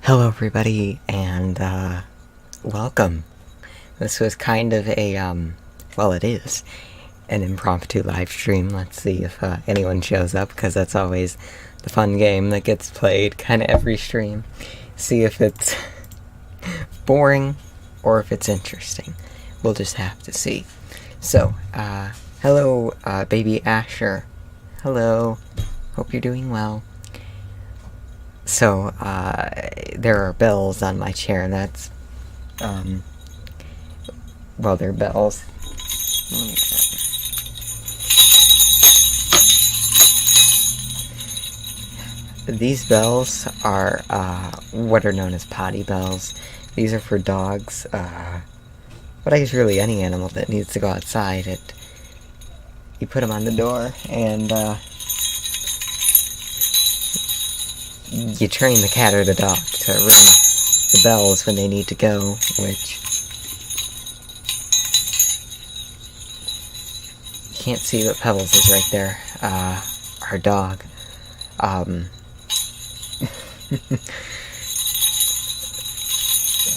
Hello everybody, and welcome. This was kind of a, well it is, an impromptu live stream. Let's see if anyone shows up, because that's always the fun game that gets played kind of every stream. See if it's boring, or if it's interesting. We'll just have to see. So, hello baby Asher. Hello, hope you're doing well. So, there are bells on my chair, and that's, well, they're bells. These bells are, what are known as potty bells. These are for dogs, but I guess really any animal that needs to go outside. You put them on the door, and, you train the cat or the dog to ring the bells when they need to go, which you can't see, but Pebbles is right there, our dog.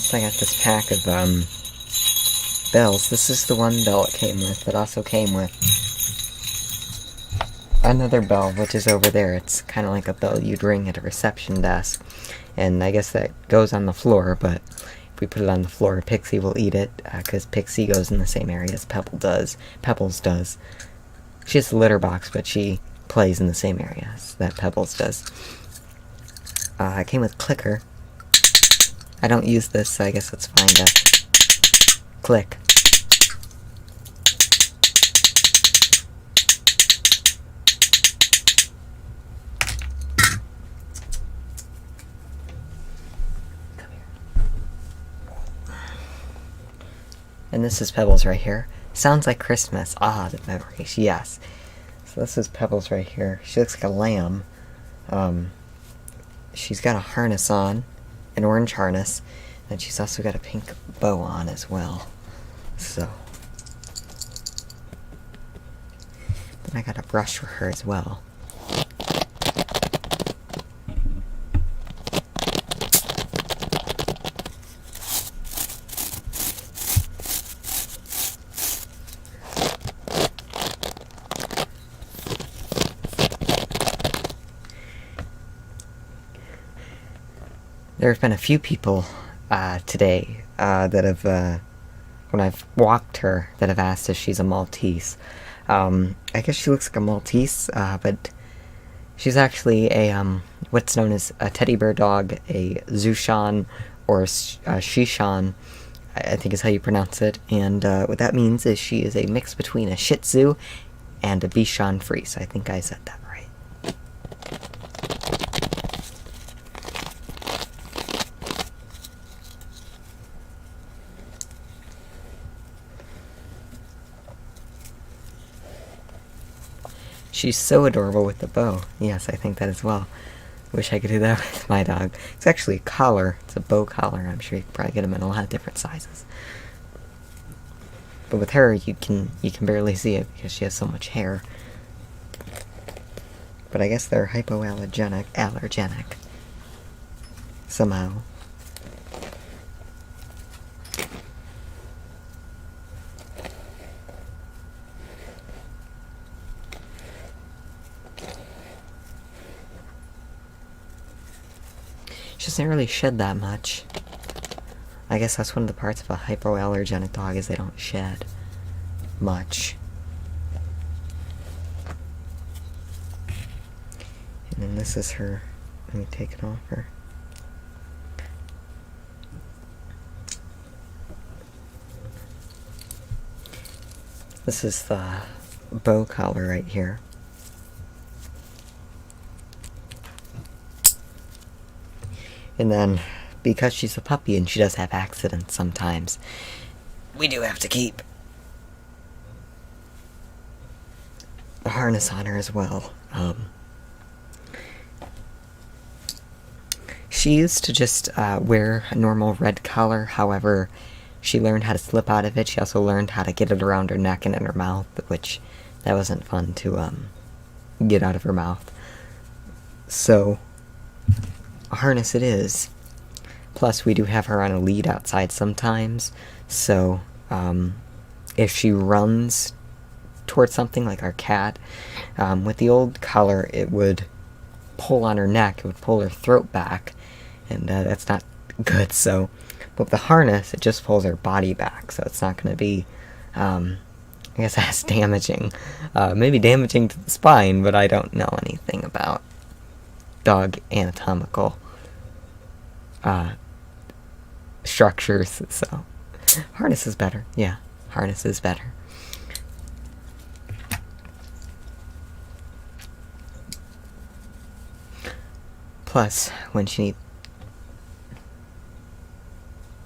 So I got this pack of, bells. This is the one bell it came with. It also came with another bell, which is over there. It's kind of like a bell you'd ring at a reception desk, and I guess that goes on the floor, but if we put it on the floor, Pixie will eat it, because Pixie goes in the same area as Pebbles does. She has a litter box, but she plays in the same areas that Pebbles does. It came with clicker. I don't use this, so I guess it's fine to click. And this is Pebbles right here. Sounds like Christmas. Ah, the memories, yes. So this is Pebbles right here. She looks like a lamb. She's got a harness on, an orange harness, and she's also got a pink bow on as well. So. Then I got a brush for her as well. There have been a few people today that have, when I've walked her, that have asked if she's a Maltese. I guess she looks like a Maltese, but she's actually a, what's known as a teddy bear dog, a Zushan, or a Shishan, I think is how you pronounce it. And what that means is she is a mix between a Shih Tzu and a Bichon Frise. I think I said that right. She's so adorable with the bow. Yes, I think that as well. Wish I could do that with my dog. It's actually a collar. It's a bow collar. I'm sure you can probably get them in a lot of different sizes. But with her, you can barely see it because she has so much hair. But I guess they're hypoallergenic, somehow. She doesn't really shed that much. I guess that's one of the parts of a hypoallergenic dog, is they don't shed much. And then this is her. Let me take it off her. This is the bow collar right here. And then, because she's a puppy and she does have accidents sometimes, we do have to keep a harness on her as well. She used to just wear a normal red collar, however, she learned how to slip out of it. She also learned how to get it around her neck and in her mouth, which that wasn't fun to get out of her mouth. So, a harness it is. Plus, we do have her on a lead outside sometimes, so if she runs towards something like our cat, with the old collar, it would pull on her neck, it would pull her throat back, and that's not good. So, but with the harness, it just pulls her body back, so it's not going to be, I guess, as damaging. Maybe damaging to the spine, but I don't know anything about dog anatomical structures, so harness is better. Yeah, harness is better. Plus, when she needs...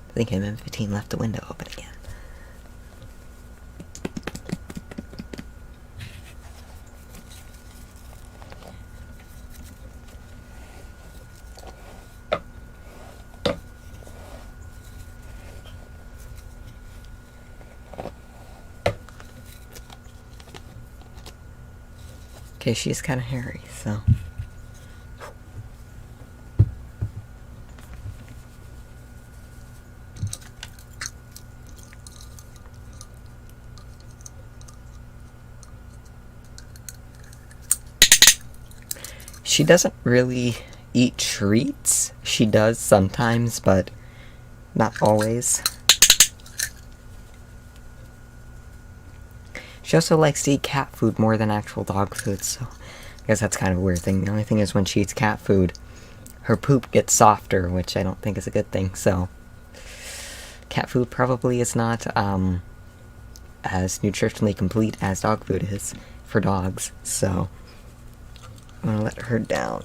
I think JJ15 left the window open again. Okay, she's kind of hairy, so... She doesn't really eat treats. She does sometimes, but not always. She also likes to eat cat food more than actual dog food, so I guess that's kind of a weird thing. The only thing is when she eats cat food, her poop gets softer, which I don't think is a good thing, so... Cat food probably is not as nutritionally complete as dog food is for dogs, so... I'm gonna let her down.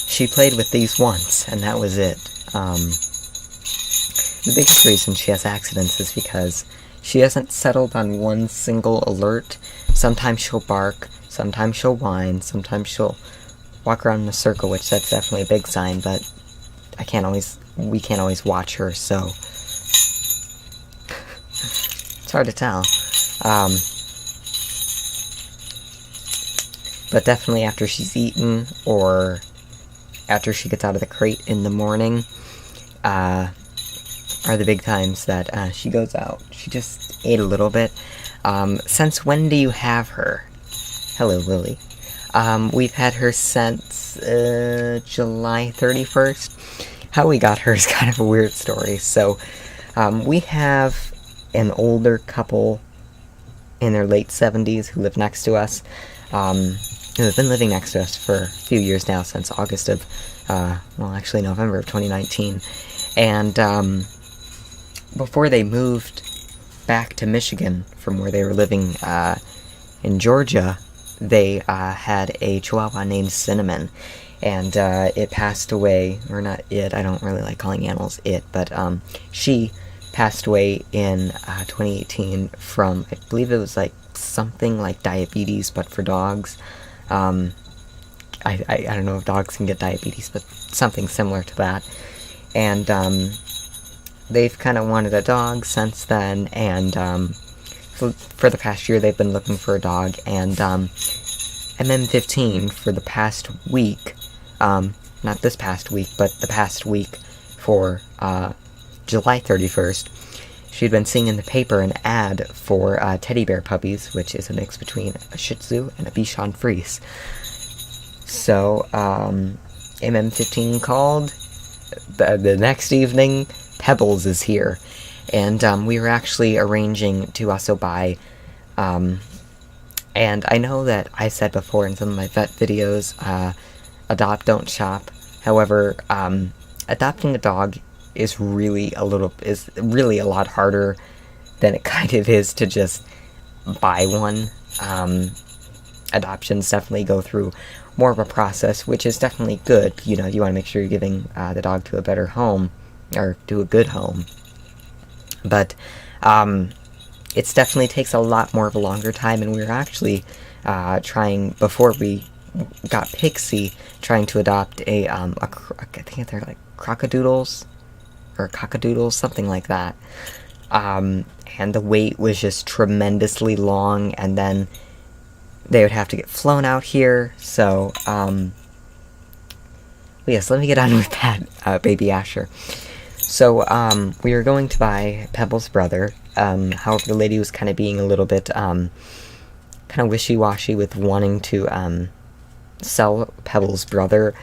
She played with these once, and that was it. The biggest reason she has accidents is because she hasn't settled on one single alert. Sometimes she'll bark, sometimes she'll whine, sometimes she'll walk around in a circle, which that's definitely a big sign, but we can't always watch her, so... It's hard to tell. But definitely after she's eaten, or after she gets out of the crate in the morning, are the big times that she goes out. She just ate a little bit. Since when do you have her? Hello, Lily. We've had her since July 31st. How we got her is kind of a weird story. So, we have an older couple in their late 70s who live next to us. Who have been living next to us for a few years now, since August of, well, actually November of 2019. And, before they moved back to Michigan from where they were living, in Georgia, they, had a Chihuahua named Cinnamon. And, it passed away, or not it, I don't really like calling animals it, but, she passed away in, 2018 from, I believe it was, like, something like diabetes, but for dogs. I don't know if dogs can get diabetes, but something similar to that. And, they've kind of wanted a dog since then, and, for the past year they've been looking for a dog, and, JJ15 for the past week, not this past week, but the past week for, July 31st, she'd been seeing in the paper an ad for, teddy bear puppies, which is a mix between a Shih Tzu and a Bichon Frise. So, JJ15 called. The next evening, Pebbles is here. And, we were actually arranging to also buy, and I know that I said before in some of my vet videos, adopt, don't shop. However, adopting a dog is really a lot harder than it kind of is to just buy one. Adoptions definitely go through more of a process, which is definitely good. You know, you want to make sure you're giving the dog to a better home, or to a good home. But it definitely takes a lot more of a longer time, and we were actually trying, before we got Pixie trying to adopt I think they're like crocodiles, or cockadoodles, something like that. And the wait was just tremendously long, and then they would have to get flown out here, so, yes, let me get on with that, Baby Asher. So, we were going to buy Pebble's brother. However, the lady was kind of being a little bit, kind of wishy-washy with wanting to, sell Pebble's brother.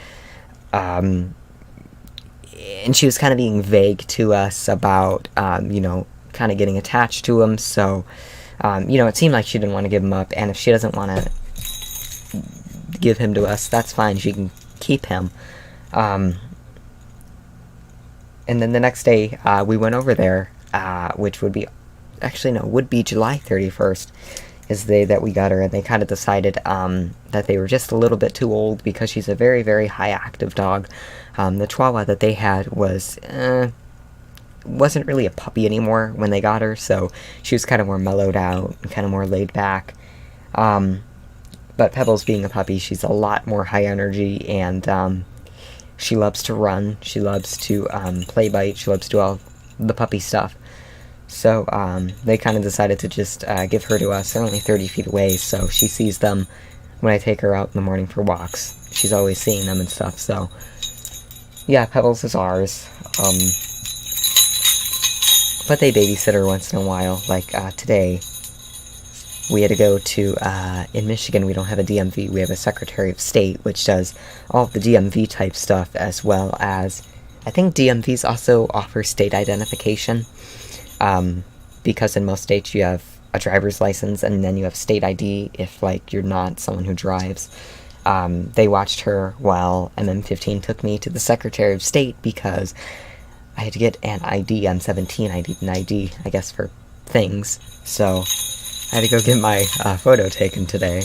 And she was kind of being vague to us about, you know, kind of getting attached to him, so, you know, it seemed like she didn't want to give him up, and if she doesn't want to give him to us, that's fine, she can keep him. And then the next day, we went over there, which would be, actually no, would be July 31st, is the day that we got her, and they kind of decided, that they were just a little bit too old, because she's a very, very high active dog. The Chihuahua that they had was, wasn't really a puppy anymore when they got her, so she was kind of more mellowed out, and kind of more laid back. But Pebbles being a puppy, she's a lot more high energy, and, she loves to run, she loves to, play bite, she loves to do all the puppy stuff. So, they kind of decided to just, give her to us. They're only 30 feet away, so she sees them when I take her out in the morning for walks. She's always seeing them and stuff, so, yeah, Pebbles is ours. But they babysit her once in a while, like, today. We had to go to, in Michigan, we don't have a DMV, we have a Secretary of State, which does all of the DMV type stuff, as well as, I think DMVs also offer state identification, because in most states you have a driver's license, and then you have state ID if, like, you're not someone who drives. They watched her while MM15 took me to the Secretary of State, because I had to get an ID on 17, I need an ID, I guess, for things, so I had to go get my photo taken today,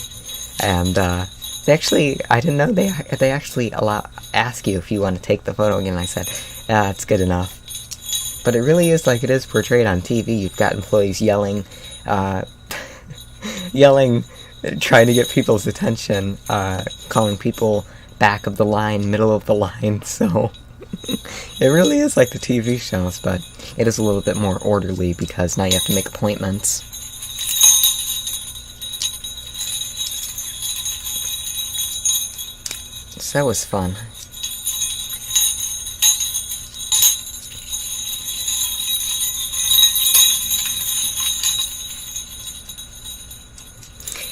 and they actually, I didn't know, they actually ask you if you want to take the photo again, and I said, yeah, it's good enough. But it really is like it is portrayed on TV. You've got employees yelling, yelling, trying to get people's attention, calling people back of the line, middle of the line, so it really is like the TV shows, but it is a little bit more orderly, because now you have to make appointments. So that was fun.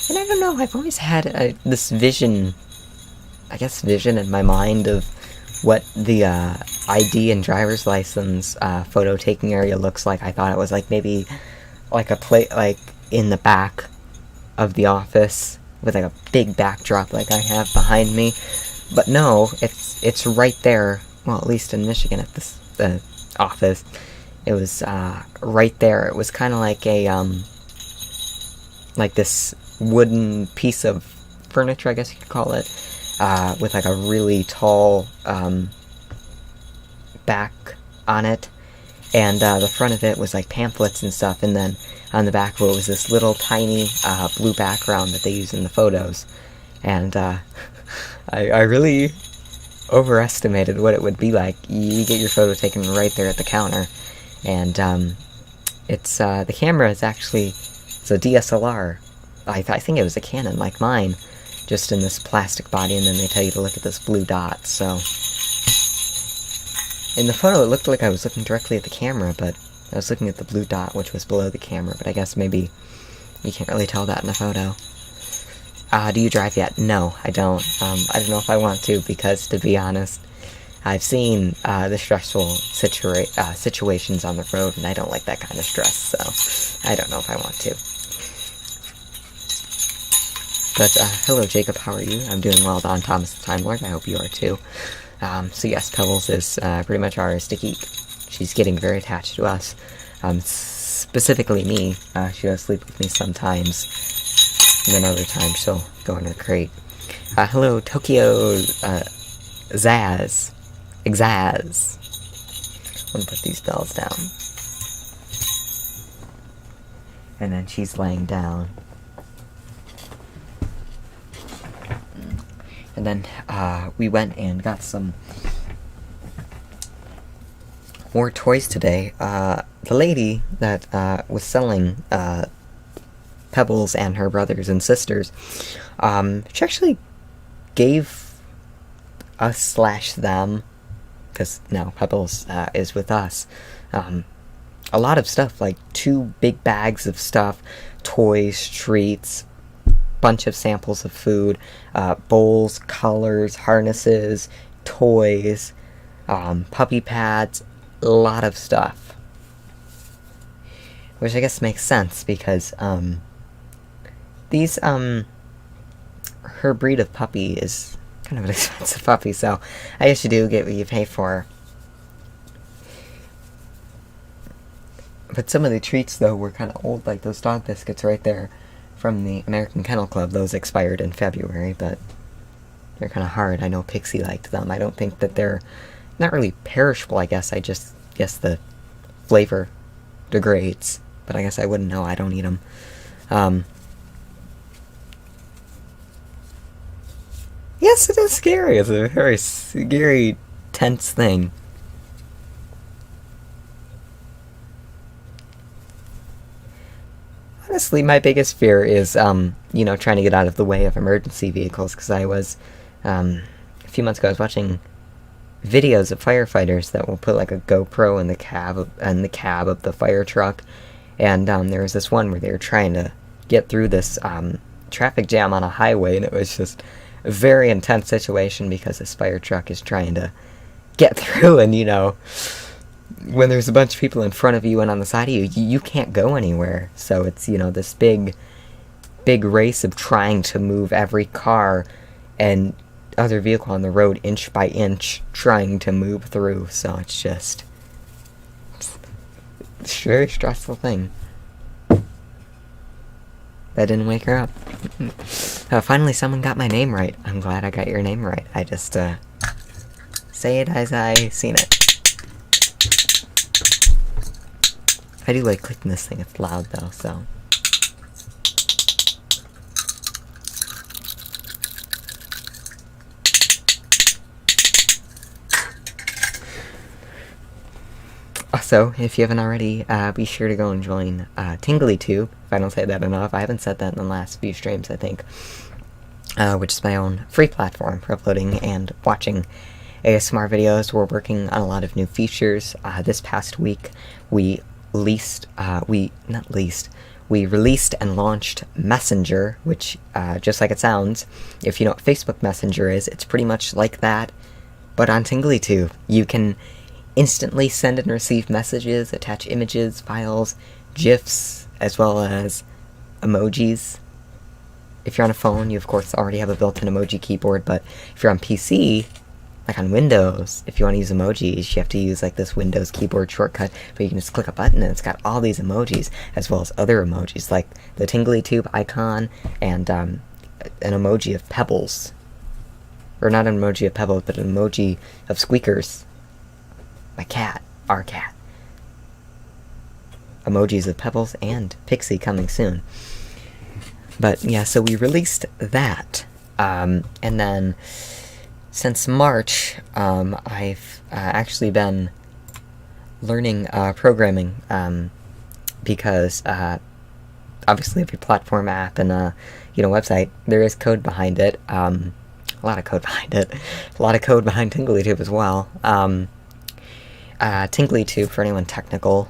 And I don't know, I've always had this vision, I guess vision in my mind of what the ID and driver's license photo taking area looks like. I thought it was like maybe like a like in the back of the office with like a big backdrop like I have behind me. But no, it's right there. Well, at least in Michigan at this office, it was right there. It was kind of like a like this wooden piece of furniture, I guess you could call it, with like a really tall back on it, and the front of it was like pamphlets and stuff, and then on the back of it was this little tiny blue background that they use in the photos, and I really overestimated what it would be like. You get your photo taken right there at the counter, and it's the camera is actually, it's a DSLR. I think it was a Canon like mine, just in this plastic body, and then they tell you to look at this blue dot. So in the photo it looked like I was looking directly at the camera, but I was looking at the blue dot, which was below the camera. But I guess maybe you can't really tell that in a photo. Do you drive yet? No, I don't. I don't know if I want to, because, to be honest, I've seen the stressful situations on the road, and I don't like that kind of stress, so I don't know if I want to. But, hello Jacob, how are you? I'm doing well, Don Thomas the Time Lord, I hope you are too. So yes, Pebbles is pretty much ours to keep. She's getting very attached to us. Specifically me. She does sleep with me sometimes. And then other times she'll go in her crate. Hello, Tokyo, Zaz. Exaz. I'm gonna put these bells down. And then she's laying down. And then we went and got some more toys today. The lady that was selling Pebbles and her brothers and sisters, she actually gave us / them, because now Pebbles is with us, a lot of stuff, like 2 big bags of stuff, toys, treats, bunch of samples of food, bowls, collars, harnesses, toys, puppy pads, a lot of stuff. Which I guess makes sense, because these, her breed of puppy is kind of an expensive puppy, so I guess you do get what you pay for. But some of the treats, though, were kind of old, like those dog biscuits right there from the American Kennel Club. Those expired in February, but they're kind of hard. I know Pixie liked them. I don't think that they're not really perishable, I guess. I just guess the flavor degrades, but I guess I wouldn't know. I don't eat them. Yes, it is scary. It's a very scary, tense thing. Honestly, my biggest fear is, trying to get out of the way of emergency vehicles, because I was, a few months ago, I was watching videos of firefighters that will put, like, a GoPro in the cab of the fire truck, and, there was this one where they were trying to get through this, traffic jam on a highway, and it was just a very intense situation, because this fire truck is trying to get through, and, when there's a bunch of people in front of you and on the side of you, you can't go anywhere. So it's, this big race of trying to move every car and other vehicle on the road inch by inch, trying to move through. So it's a very stressful thing. That didn't wake her up. Finally, someone got my name right. I'm glad I got your name right. I just, say it as I seen it. I do like clicking this thing. It's loud, though, so. Also, if you haven't already, be sure to go and join TinglyTube, if I don't say that enough. I haven't said that in the last few streams, I think. Which is my own free platform for uploading and watching ASMR videos. We're working on a lot of new features. This past week, we released and launched Messenger, which, just like it sounds, if you know what Facebook Messenger is, it's pretty much like that, but on TinglyTube. You can instantly send and receive messages, attach images, files, GIFs, as well as emojis. If you're on a phone, you of course already have a built-in emoji keyboard, but if you're on PC, like on Windows, if you want to use emojis, you have to use like this Windows keyboard shortcut, but you can just click a button and it's got all these emojis, as well as other emojis, like the TinglyTube icon, and an emoji of Pebbles. Or not an emoji of Pebbles, but an emoji of Squeakers. My cat. Our cat. Emojis of Pebbles and Pixie coming soon. But yeah, so we released that. And then since March, I've actually been learning programming, because obviously every platform, app, and website, there is code behind it. A lot of code behind it. A lot of code behind TinglyTube as well. TinglyTube, for anyone technical,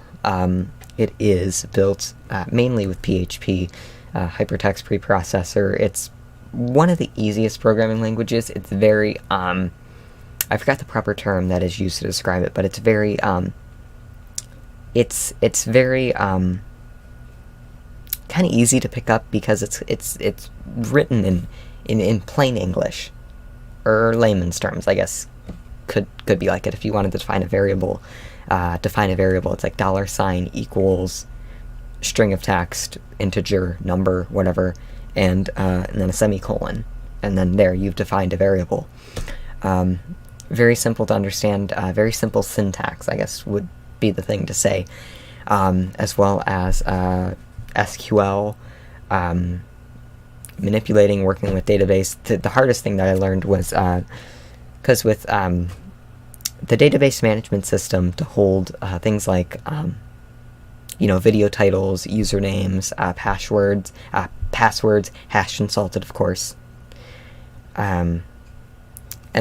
it is built mainly with PHP, hypertext preprocessor. It's one of the easiest programming languages. It's very, I forgot the proper term that is used to describe it, but it's very, it's very, kind of easy to pick up, because it's written in plain English, or layman's terms, I guess, could be like it. If you wanted to define a variable, it's like $ equals string of text, integer, number, whatever, and then a semicolon, and then there you've defined a variable. Very simple to understand, very simple syntax, I guess would be the thing to say, as well as SQL, manipulating, working with database. The hardest thing that I learned was because with the database management system to hold things like video titles, usernames, passwords, hashed and salted, of course, and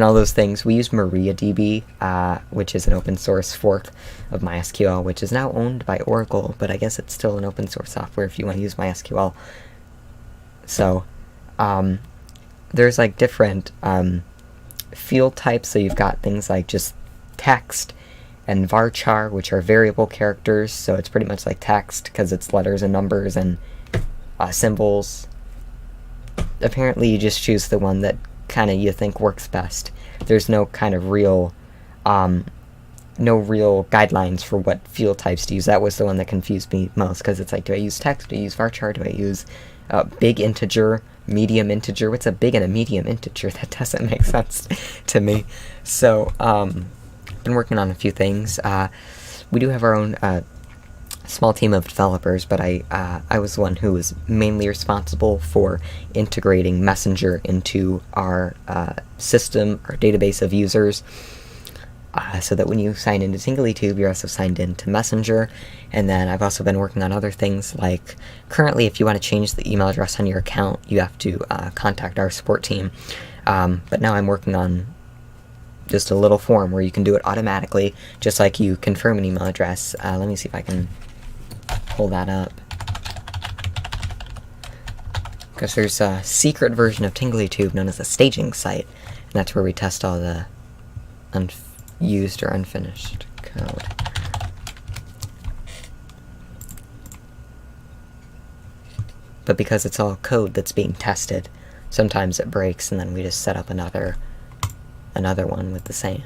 all those things. We use MariaDB, which is an open source fork of MySQL, which is now owned by Oracle, but I guess it's still an open source software if you want to use MySQL. So there's like different field types. So you've got things like just text and varchar, which are variable characters. So it's pretty much like text because it's letters and numbers and symbols. Apparently you just choose the one that kind of you think works best. There's no kind of real guidelines for what field types to use. That was the one that confused me most, because it's like, do I use text, do I use varchar, do I use big integer, medium integer? What's a big and a medium integer? That doesn't make sense to me. So been working on a few things. We do have our own small team of developers, but I was the one who was mainly responsible for integrating Messenger into our system, our database of users, so that when you sign into TinglyTube, you're also signed into Messenger. And then I've also been working on other things, like currently if you want to change the email address on your account, you have to contact our support team. But now I'm working on just a little form where you can do it automatically, just like you confirm an email address. Let me see if I can pull that up, because there's a secret version of TinglyTube known as a staging site, and that's where we test all the unused or unfinished code. But because it's all code that's being tested, sometimes it breaks, and then we just set up another one with the same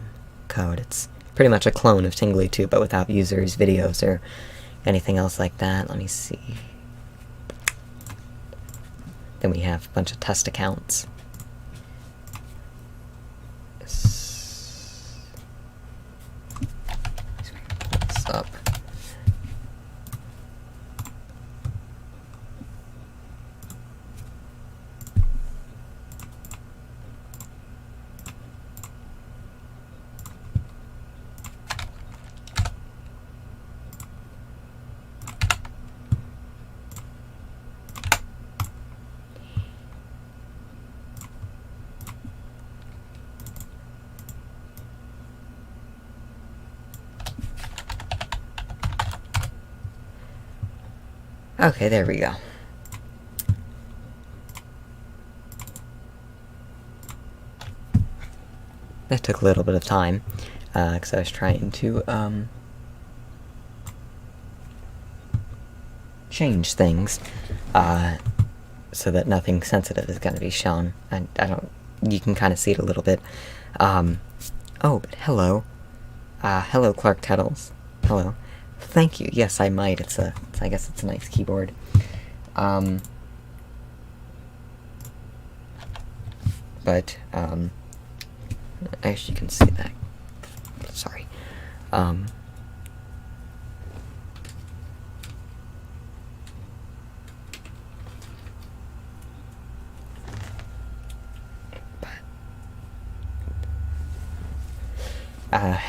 code. It's pretty much a clone of TinglyTube, but without users, videos, or anything else like that. Let me see. Then we have a bunch of test accounts. Pull this up. Okay, there we go. That took a little bit of time, because I was trying to change things so that nothing sensitive is going to be shown. I don't. You can kind of see it a little bit. Oh, but hello. Hello, Clark Tettles. Hello. Thank you. Yes, I might. I guess it's a nice keyboard. But actually, you can see that. Sorry. I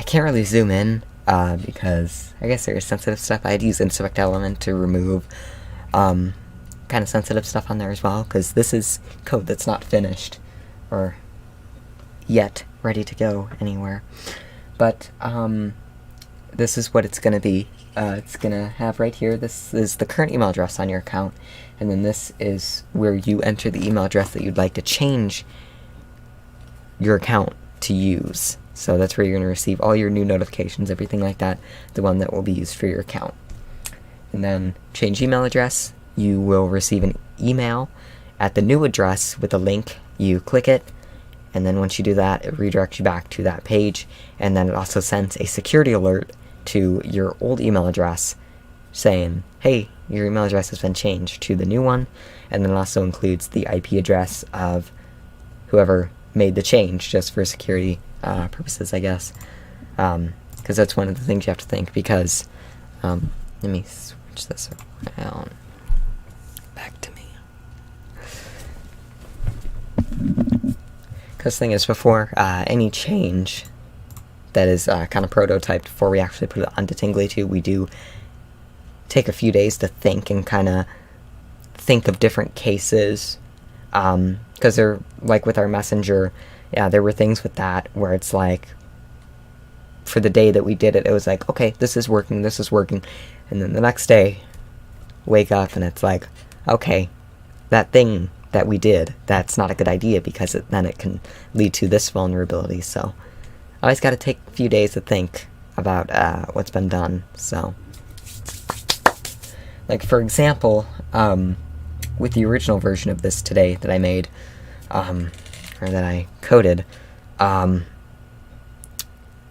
can't really zoom in. Because I guess there is sensitive stuff. I'd use inspect element to remove kind of sensitive stuff on there as well, because this is code that's not finished or yet ready to go anywhere. But this is what it's going to be. It's going to have right here, this is the current email address on your account, and then this is where you enter the email address that you'd like to change your account to use. So that's where you're going to receive all your new notifications, everything like that, the one that will be used for your account. And then change email address, you will receive an email at the new address with a link. You click it, and then once you do that, it redirects you back to that page, and then it also sends a security alert to your old email address saying, hey, your email address has been changed to the new one, and then it also includes the IP address of whoever made the change, just for security purposes, I guess, because that's one of the things you have to think, because let me switch this around back to me. Because the thing is, before any change that is kind of prototyped, before we actually put it onto TinglyTube, we do take a few days to think and kind of think of different cases. Because they're, like with our messenger, yeah, there were things with that where it's like, for the day that we did it, it was like, okay, this is working, and then the next day, wake up and it's like, okay, that thing that we did, that's not a good idea, because then it can lead to this vulnerability. So I always got to take a few days to think about what's been done. So, like for example, with the original version of this today that I made, or that I coded,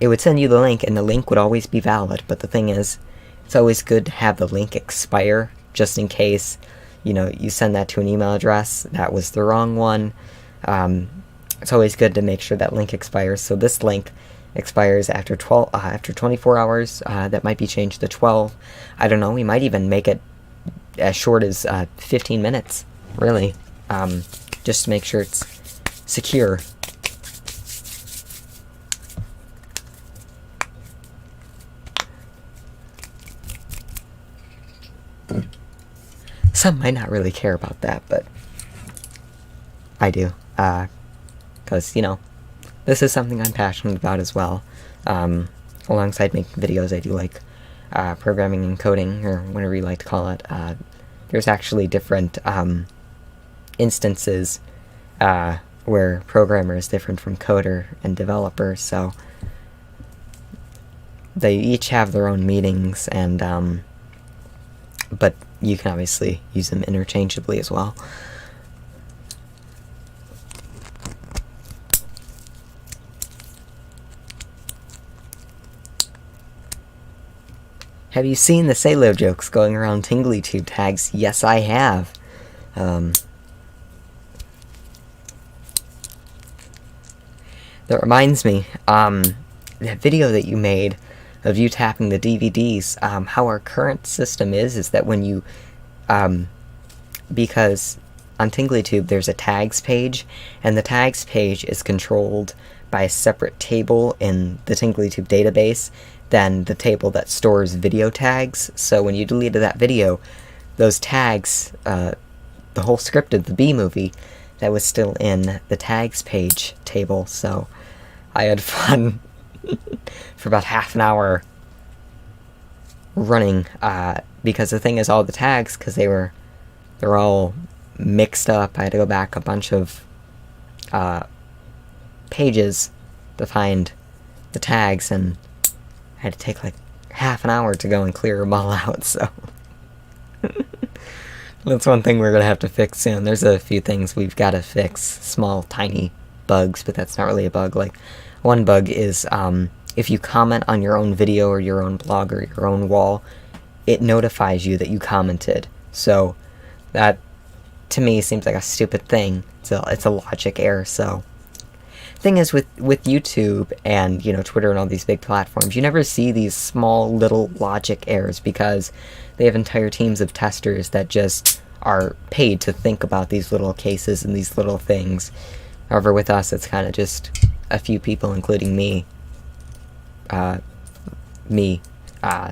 it would send you the link, and the link would always be valid. But the thing is, it's always good to have the link expire, just in case, you know, you send that to an email address that was the wrong one. It's always good to make sure that link expires. So this link expires after 24 hours. That might be changed to 12. I don't know. We might even make it as short as 15 minutes, really, just to make sure it's secure. Some might not really care about that, but I do, because, you know, this is something I'm passionate about as well. Alongside making videos, I do like programming and coding, or whatever you like to call it. There's actually different instances where programmer is different from coder and developer, so they each have their own meanings, and but you can obviously use them interchangeably as well. Have you seen the Salo jokes going around TinglyTube tags? Yes, I have. That reminds me, that video that you made of you tapping the DVDs, how our current system is that when you, because on TinglyTube there's a tags page, and the tags page is controlled by a separate table in the TinglyTube database than the table that stores video tags. So when you deleted that video, those tags, the whole script of the B movie, that was still in the tags page table. So I had fun for about half an hour running, because the thing is, all the tags, because they're all mixed up, I had to go back a bunch of pages to find the tags, and I had to take like half an hour to go and clear them all out, so that's one thing we're gonna have to fix soon. There's a few things we've got to fix, small tiny bugs, but that's not really a bug. Like, one bug is, if you comment on your own video or your own blog or your own wall, it notifies you that you commented. So that, to me, seems like a stupid thing. It's a logic error. So thing is, with YouTube and, you know, Twitter and all these big platforms, you never see these small little logic errors, because they have entire teams of testers that just are paid to think about these little cases and these little things. However, with us, it's kind of just a few people, including me,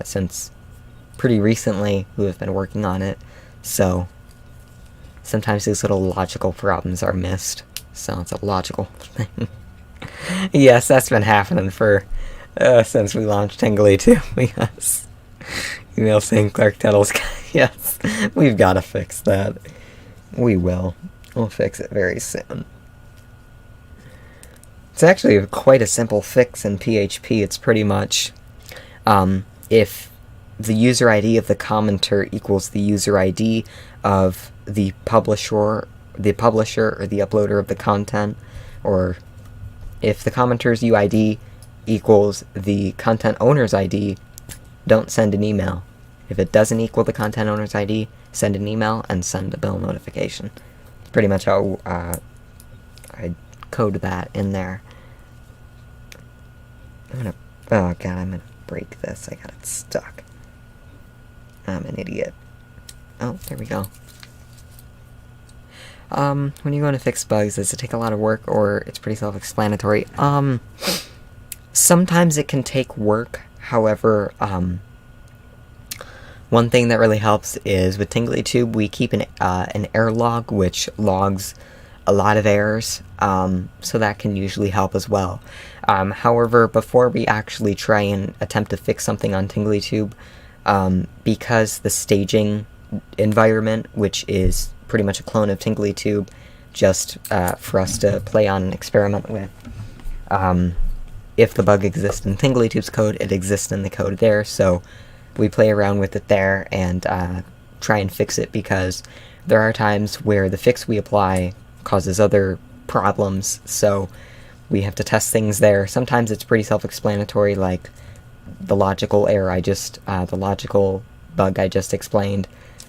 since pretty recently, who have been working on it. So sometimes these little logical problems are missed. So it's a logical thing. Yes, that's been happening for since we launched TinglyTube. Yes. Email saying Clark Tuttle's. Yes, we've got to fix that. We will. We'll fix it very soon. It's actually quite a simple fix in PHP. It's pretty much, if the user ID of the commenter equals the user ID of the publisher or the uploader of the content, or if the commenter's UID equals the content owner's ID, don't send an email. If it doesn't equal the content owner's ID, send an email and send a bill notification. It's pretty much how I code that in there. Oh god, I'm gonna break this. I got it stuck. I'm an idiot. Oh, there we go. When you're going to fix bugs, does it take a lot of work, or it's pretty self-explanatory? Sometimes it can take work. However, one thing that really helps is with TinglyTube, we keep an error log, which logs a lot of errors, so that can usually help as well. However, before we actually try and attempt to fix something on TinglyTube, because the staging environment, which is pretty much a clone of TinglyTube, just for us to play on and experiment with, if the bug exists in TinglyTube's code, it exists in the code there, so we play around with it there and try and fix it, because there are times where the fix we apply causes other problems, so we have to test things there. Sometimes it's pretty self-explanatory, like the logical error the logical bug I just explained.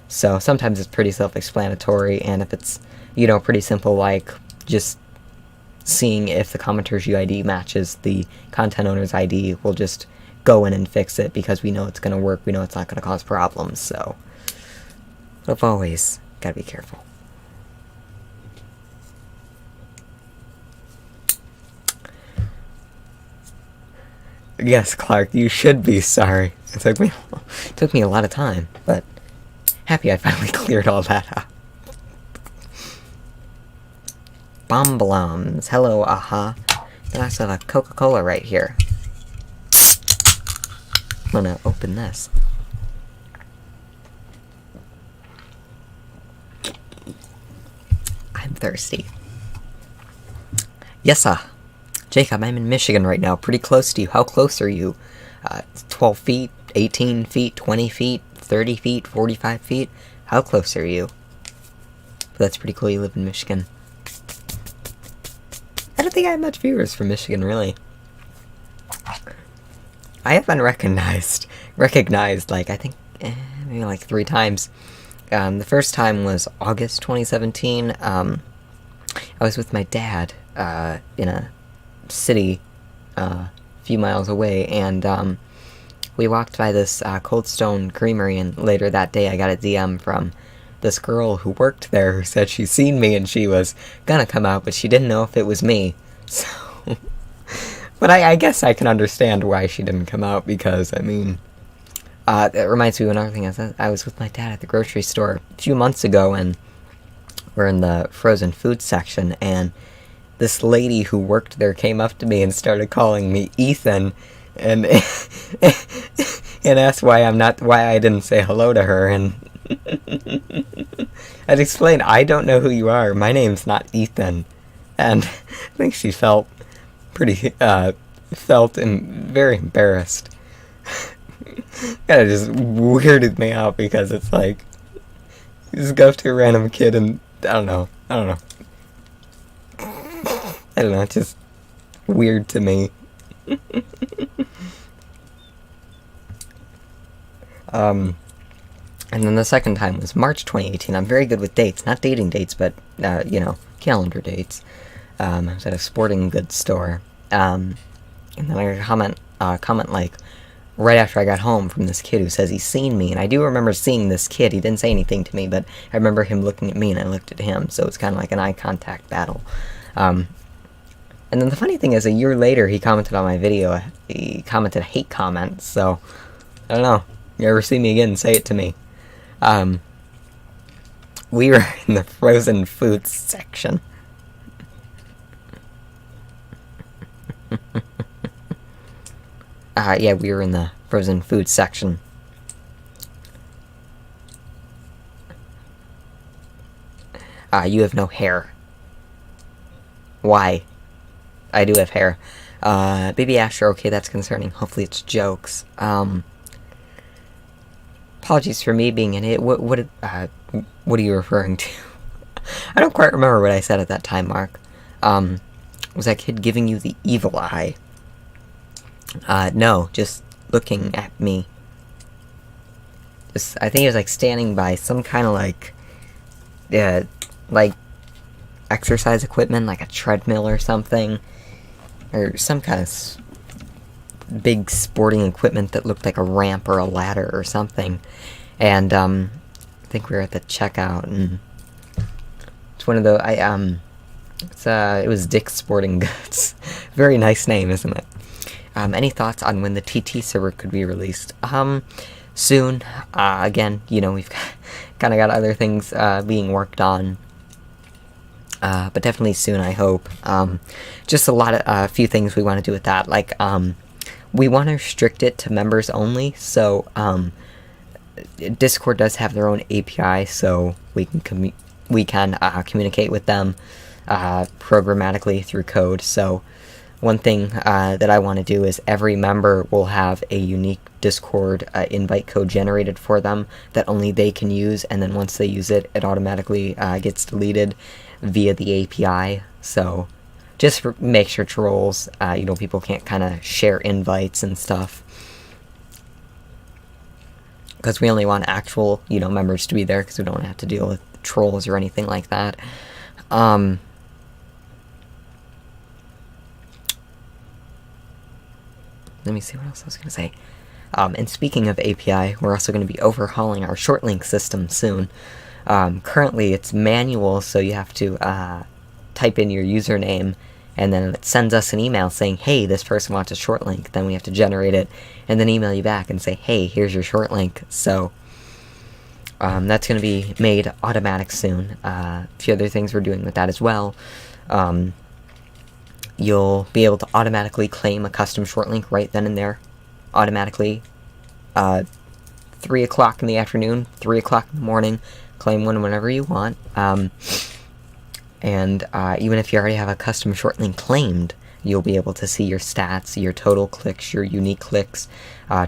So sometimes it's pretty self-explanatory, and if it's, pretty simple, like just seeing if the commenter's UID matches the content owner's ID, we'll just go in and fix it, because we know it's going to work, we know it's not going to cause problems, so. But always, gotta be careful. Yes, Clark, you should be sorry. It took me a lot of time, but happy I finally cleared all that up. Bomblums. Hello, aha. Then I also have a Coca-Cola right here. I'm gonna open this. I'm thirsty. Yes, Jacob, I'm in Michigan right now, pretty close to you. How close are you? 12 feet, 18 feet, 20 feet, 30 feet, 45 feet? How close are you? But that's pretty cool, you live in Michigan. I don't think I have much viewers from Michigan, really. I have been recognized, like, I think, maybe like 3 times. The first time was August 2017. I was with my dad, in a city, a few miles away, and, we walked by this, Cold Stone Creamery, and later that day I got a DM from this girl who worked there who said she'd seen me and she was gonna come out, but she didn't know if it was me, so... But I guess I can understand why she didn't come out, because, I mean... that reminds me of another thing. I was with my dad at the grocery store a few months ago, and we're in the frozen food section, and this lady who worked there came up to me and started calling me Ethan, and and asked why I didn't say hello to her, and I'd explained, I don't know who you are, my name's not Ethan, and I think she felt very embarrassed. Kinda just weirded me out, because it's like, you just go up to a random kid and, I don't know, it's just weird to me. And then the second time was March 2018. I'm very good with dates, not dating dates, but, calendar dates. I was at a sporting goods store, and then I got a comment like, right after I got home, from this kid who says he's seen me, and I do remember seeing this kid. He didn't say anything to me, but I remember him looking at me, and I looked at him, so it's kind of like an eye contact battle. And then the funny thing is, a year later, he commented on my video. He commented a hate comment, so, I don't know. You ever see me again, say it to me. We were in the frozen foods section. Yeah, we were in the frozen food section. You have no hair. Why? I do have hair. Baby Asher, okay, that's concerning. Hopefully it's jokes. Apologies for me being an idiot. What are you referring to? I don't quite remember what I said at that time, Mark. Was that kid giving you the evil eye? No, just looking at me. I think he was, like, standing by some kind of, like, exercise equipment, like a treadmill or something. Or some kind of big sporting equipment that looked like a ramp or a ladder or something. And, I think we were at the checkout, and one of the it was Dick's Sporting Goods. Very nice name, isn't it? Any thoughts on when the TT server could be released? Soon. Again, you know, we've kind of got other things being worked on. But definitely soon, I hope. Just a few things we want to do with that. Like, we want to restrict it to members only. So, Discord does have their own API, so we can communicate with them programmatically through code. So, one thing that I want to do is every member will have a unique Discord invite code generated for them that only they can use, and then once they use it, it automatically gets deleted via the API. So just make sure trolls, you know, people can't kind of share invites and stuff, because we only want actual, you know, members to be there, because we don't have to deal with trolls or anything like that. Let me see what else I was going to say. And speaking of API, we're also going to be overhauling our short link system soon. Currently, it's manual, so you have to type in your username, and then it sends us an email saying, hey, this person wants a short link. Then we have to generate it, and then email you back and say, hey, here's your short link. So that's going to be made automatic soon. A few other things we're doing with that as well. You'll be able to automatically claim a custom short link right then and there. Automatically. 3 o'clock in the afternoon, 3 o'clock in the morning. Claim one whenever you want. And even if you already have a custom short link claimed, you'll be able to see your stats, your total clicks, your unique clicks,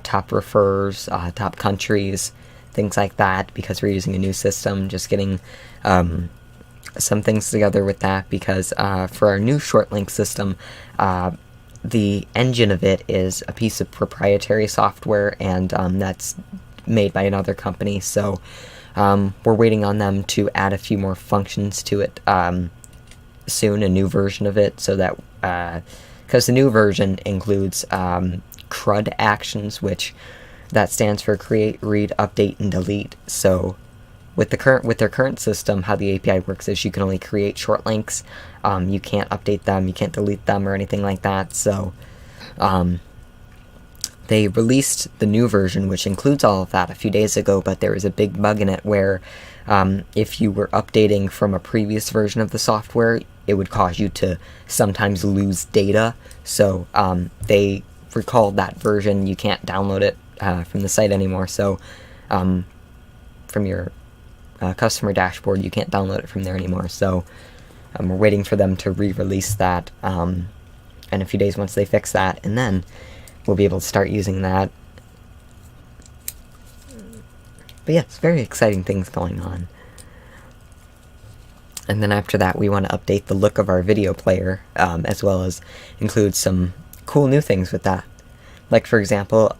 top refers, top countries, things like that, because we're using a new system. Just getting some things together with that, because for our new short link system, the engine of it is a piece of proprietary software, and that's made by another company, so we're waiting on them to add a few more functions to it soon, a new version of it, so that because the new version includes CRUD actions, which that stands for create, read, update, and delete. So with their current system, how the API works is you can only create short links. You can't update them, you can't delete them, or anything like that. So they released the new version, which includes all of that, a few days ago, but there was a big bug in it where if you were updating from a previous version of the software, it would cause you to sometimes lose data. So they recalled that version. You can't download it from the site anymore. So from your customer dashboard, you can't download it from there anymore. So we're waiting for them to re-release that in a few days once they fix that, and then we'll be able to start using that. But yeah, it's very exciting things going on. And then after that, we want to update the look of our video player, as well as include some cool new things with that. Like, for example,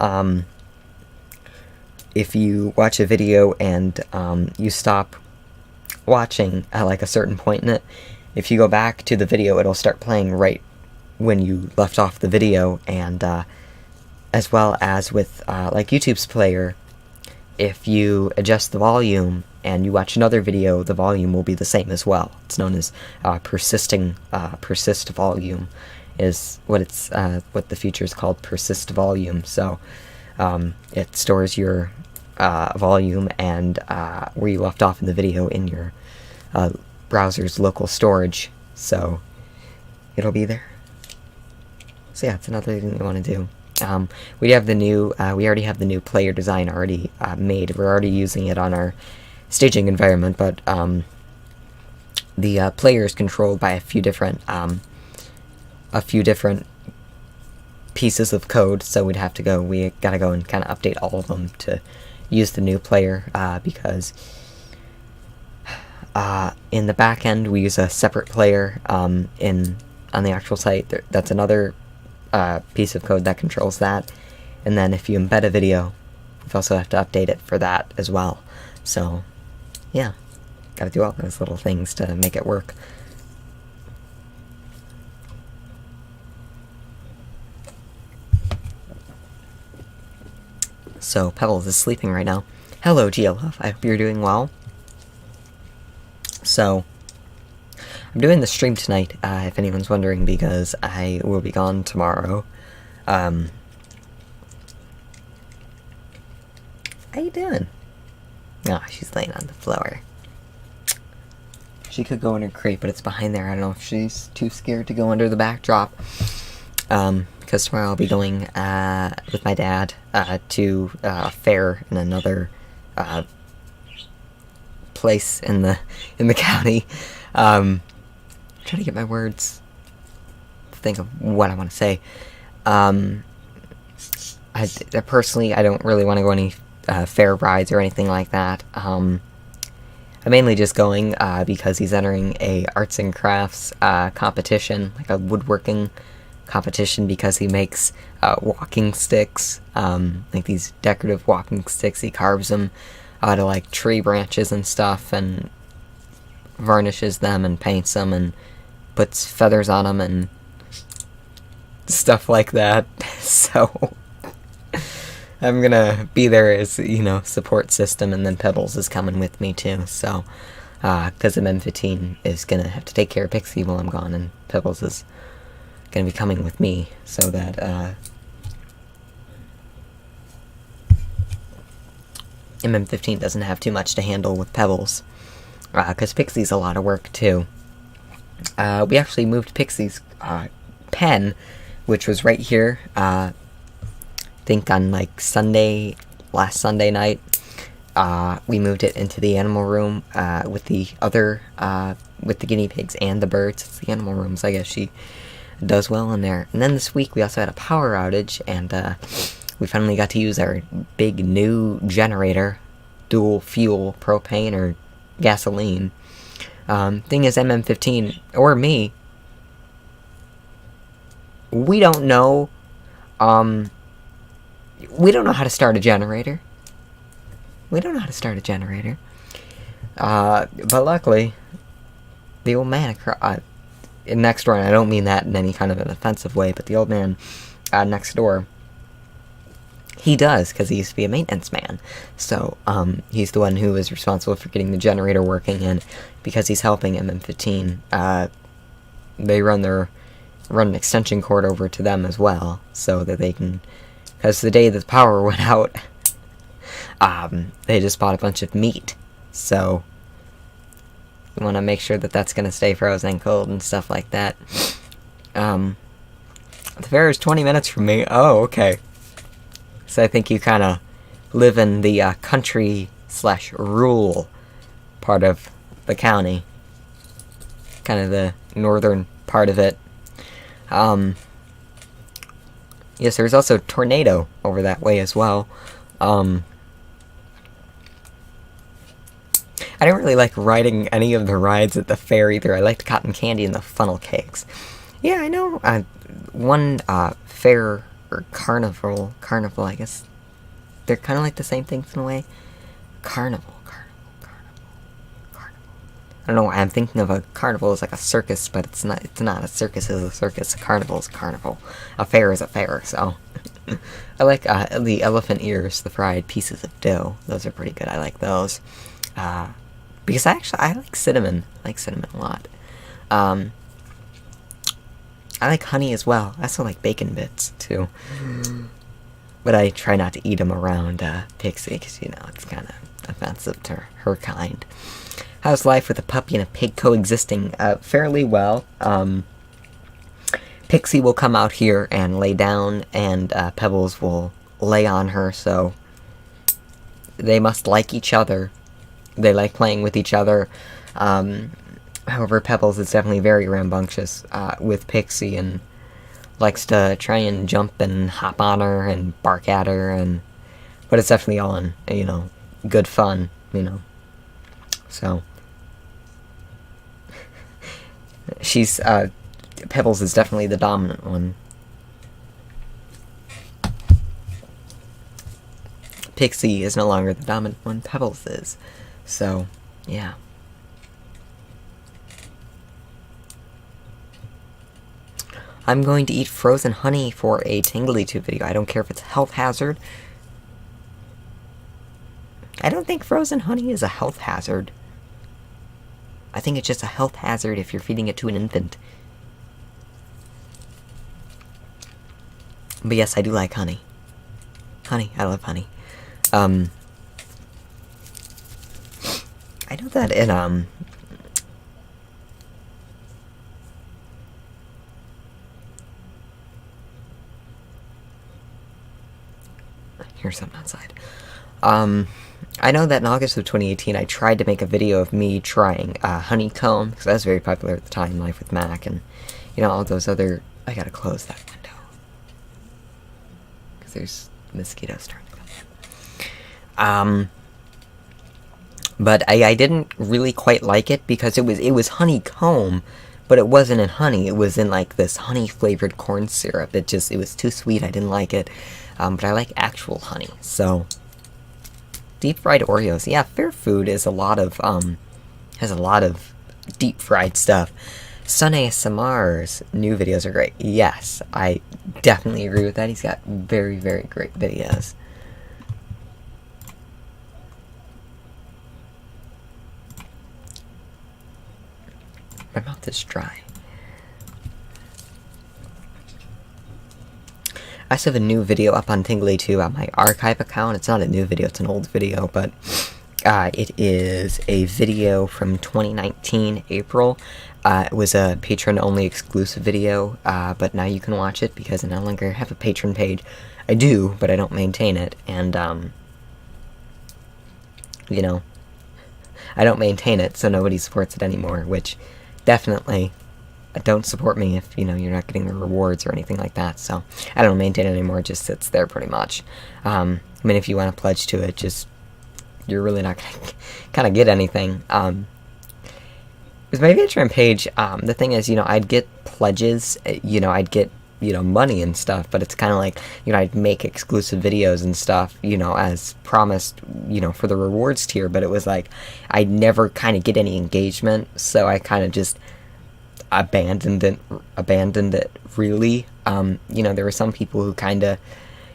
if you watch a video and you stop watching at like a certain point in it, if you go back to the video, it'll start playing right when you left off the video. And as well as with like YouTube's player, if you adjust the volume and you watch another video, the volume will be the same as well. It's known as persist volume is what the feature is called, persist volume. So it stores your volume and where you left off in the video in your browser's local storage, so it'll be there. So yeah, it's another thing we want to do. We already have the new player design already made. We're already using it on our staging environment, but the player is controlled by a few different pieces of code. So we gotta go and kind of update all of them to use the new player, because in the back end we use a separate player on the actual site. That's another piece of code that controls that, and then if you embed a video, we also have to update it for that as well. So yeah, gotta do all those little things to make it work. So Pebbles is sleeping right now. Hello, GLF. I hope you're doing well. So I'm doing the stream tonight, if anyone's wondering, because I will be gone tomorrow. How you doing? Oh, she's laying on the floor. She could go in her crate, but it's behind there. I don't know if she's too scared to go under the backdrop. Because tomorrow I'll be going, with my dad, to a fair in another, place in the county. Trying to get my words, think of what I want to say. Personally, I don't really want to go any fair rides or anything like that. I'm mainly just going because he's entering a arts and crafts competition, like a woodworking competition, because he makes walking sticks, like these decorative walking sticks. He carves them out of like tree branches and stuff, and varnishes them and paints them and puts feathers on them and stuff like that. So I'm gonna be there as, support system, and then Pebbles is coming with me too, so, because MM15 is gonna have to take care of Pixie while I'm gone, and Pebbles is gonna be coming with me, so that, MM15 doesn't have too much to handle with Pebbles, because Pixie's a lot of work too. We actually moved Pixie's, pen, which was right here, think on like last Sunday night, we moved it into the animal room with the other with the guinea pigs and the birds. It's the animal room, so I guess she does well in there. And then this week we also had a power outage, and we finally got to use our big new generator, dual fuel, propane or gasoline. Thing is, MM15 or me, we don't know. We don't know how to start a generator. But luckily, the old man next door, and I don't mean that in any kind of an offensive way, but the old man next door, he does, because he used to be a maintenance man. So, he's the one who is responsible for getting the generator working, and because he's helping MM15, they run an extension cord over to them as well, so that they can, because the day the power went out, they just bought a bunch of meat, so we want to make sure that that's going to stay frozen cold and stuff like that. The fair is 20 minutes from me. Oh, okay. So I think you kind of live in the country/rural part of the county, kind of the northern part of it. Yes, there's also a tornado over that way as well. I don't really like riding any of the rides at the fair either. I liked cotton candy and the funnel cakes. Yeah, I know. One fair or carnival, I guess. They're kind of like the same things in a way. Carnival. I don't know why I'm thinking of a carnival as like a circus, but it's not. It's not. A circus is a circus. A carnival is a carnival. A fair is a fair. So I like the elephant ears, the fried pieces of dough. Those are pretty good. I like those. Because I like cinnamon. I like cinnamon a lot. I like honey as well. I also like bacon bits too. But I try not to eat them around Pixie, because it's kind of offensive to her kind. How's life with a puppy and a pig coexisting? Fairly well. Pixie will come out here and lay down, and Pebbles will lay on her, so they must like each other. They like playing with each other. However, Pebbles is definitely very rambunctious with Pixie, and likes to try and jump and hop on her and bark at her, but it's definitely all in, good fun, So she's Pebbles is definitely the dominant one. Pixie is no longer the dominant one. Pebbles is. So, yeah. I'm going to eat frozen honey for a Tingly2 video. I don't care if it's a health hazard. I don't think frozen honey is a health hazard. I think it's just a health hazard if you're feeding it to an infant. But yes, I do like honey. Honey, I love honey. I know that in, here's something outside. I know that in August of 2018, I tried to make a video of me trying honeycomb, because that was very popular at the time, Life with Mac, and, you know, all those other... I gotta close that window. Because there's mosquitoes starting to come in. But I didn't really quite like it, because it was honeycomb, but it wasn't in honey. It was in, like, this honey-flavored corn syrup. It was too sweet. I didn't like it. But I like actual honey, so... Deep-fried Oreos. Yeah, Fair Food is a lot of, has a lot of deep-fried stuff. Sun ASMR's new videos are great. Yes, I definitely agree with that. He's got very, very great videos. My mouth is dry. I also have a new video up on TinglyTube on my archive account. It's not a new video, it's an old video, but it is a video from 2019, April. It was a patron-only exclusive video, but now you can watch it because I no longer have a patron page. I do, but I don't maintain it, and, you know, I don't maintain it, so nobody supports it anymore, which definitely... don't support me if, you know, you're not getting the rewards or anything like that, so I don't maintain it anymore, it just sits there pretty much. I mean, if you want to pledge to it, just, you're really not going to kind of get anything. With my Patreon page, the thing is, you know, I'd get pledges, you know, I'd get, you know, money and stuff, but it's kind of like, you know, I'd make exclusive videos and stuff, you know, as promised, you know, for the rewards tier, but it was like, I'd never kind of get any engagement, so I kind of just... abandoned it really. You know, there were some people who kind of,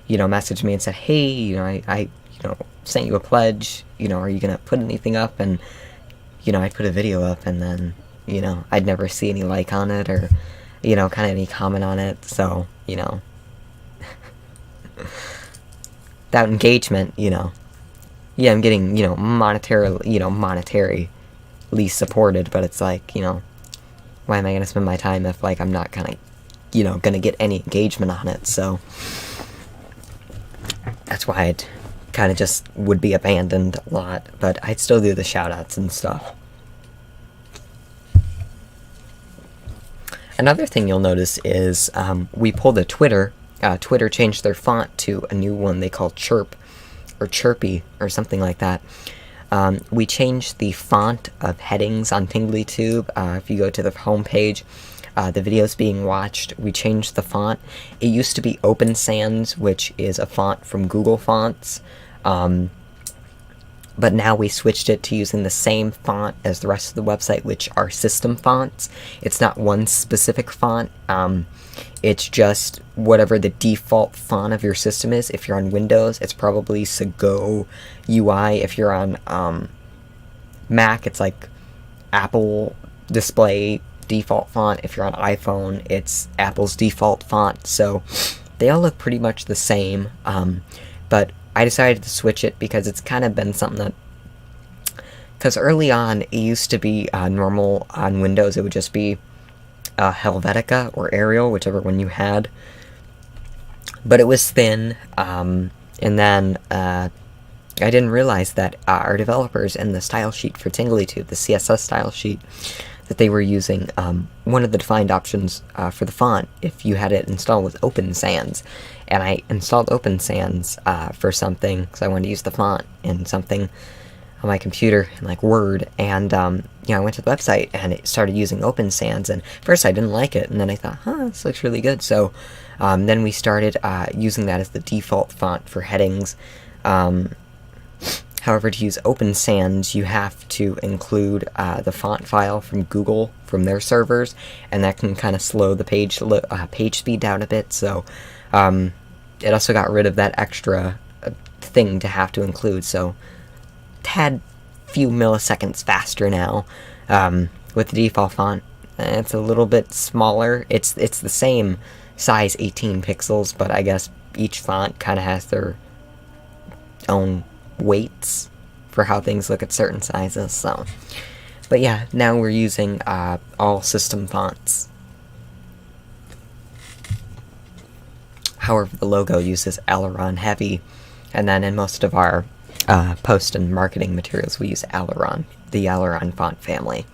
you know, messaged me and said, hey, you know, I you know, sent you a pledge, you know, are you gonna put anything up? And, you know, I'd put a video up and then, you know, I'd never see any like on it or, you know, kind of any comment on it, so, you know. That engagement, you know, yeah, I'm getting, you know, monetarily supported, but it's like, you know, why am I going to spend my time if, like, I'm not kind of, you know, going to get any engagement on it, so... That's why it kind of just would be abandoned a lot, but I'd still do the shoutouts and stuff. Another thing you'll notice is, we pulled a Twitter. Twitter changed their font to a new one they call Chirp, or Chirpy, or something like that. We changed the font of headings on TinglyTube. If you go to the homepage, the videos being watched, we changed the font. It used to be Open Sans, which is a font from Google Fonts, but now we switched it to using the same font as the rest of the website, which are system fonts. It's not one specific font. It's just whatever the default font of your system is. If you're on Windows, it's probably Sago UI. If you're on Mac, it's like Apple Display default font. If you're on iPhone, it's Apple's default font. So they all look pretty much the same. But I decided to switch it because it's kind of been something that... Because early on, it used to be normal on Windows. It would just be Helvetica or Arial, whichever one you had. But it was thin, and then I didn't realize that our developers in the style sheet for TinglyTube, the CSS style sheet, that they were using one of the defined options for the font, if you had it installed, was Open Sans. And I installed Open Sans for something, because I wanted to use the font in something on my computer, in like Word, and you know, I went to the website and it started using Open Sans, and first I didn't like it, and then I thought, this looks really good, so then we started using that as the default font for headings. However, to use Open Sans, you have to include the font file from Google, from their servers, and that can kind of slow the page speed down a bit, so it also got rid of that extra thing to have to include, so tad few milliseconds faster now. with the default font. It's a little bit smaller. It's the same size, 18 pixels, but I guess each font kind of has their own weights for how things look at certain sizes. So, but yeah, now we're using all system fonts. However, the logo uses Aileron Heavy, and then in most of our post and marketing materials, we use Aileron, the Aileron font family.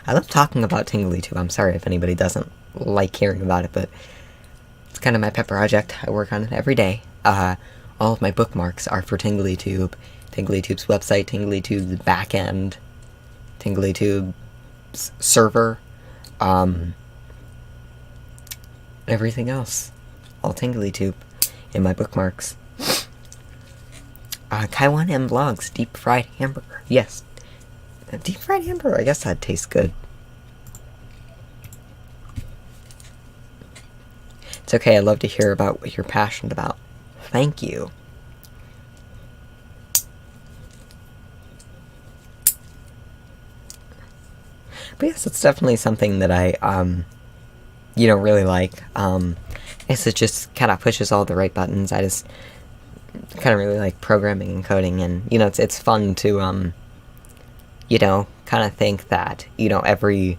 I love talking about TinglyTube. I'm sorry if anybody doesn't like hearing about it, but it's kind of my pet project. I work on it every day. All of my bookmarks are for TinglyTube. TinglyTube's website, TinglyTube's backend, TinglyTube's server, everything else. All TinglyTube in my bookmarks. Kaiwan M Vlogs, deep fried hamburger. Yes. A deep fried hamburger, I guess that tastes good. It's okay, I love to hear about what you're passionate about. Thank you. But yes, it's definitely something that I, really like. I guess it just kind of pushes all the right buttons. I just kind of really like programming and coding, and, it's fun to, kind of think that, every,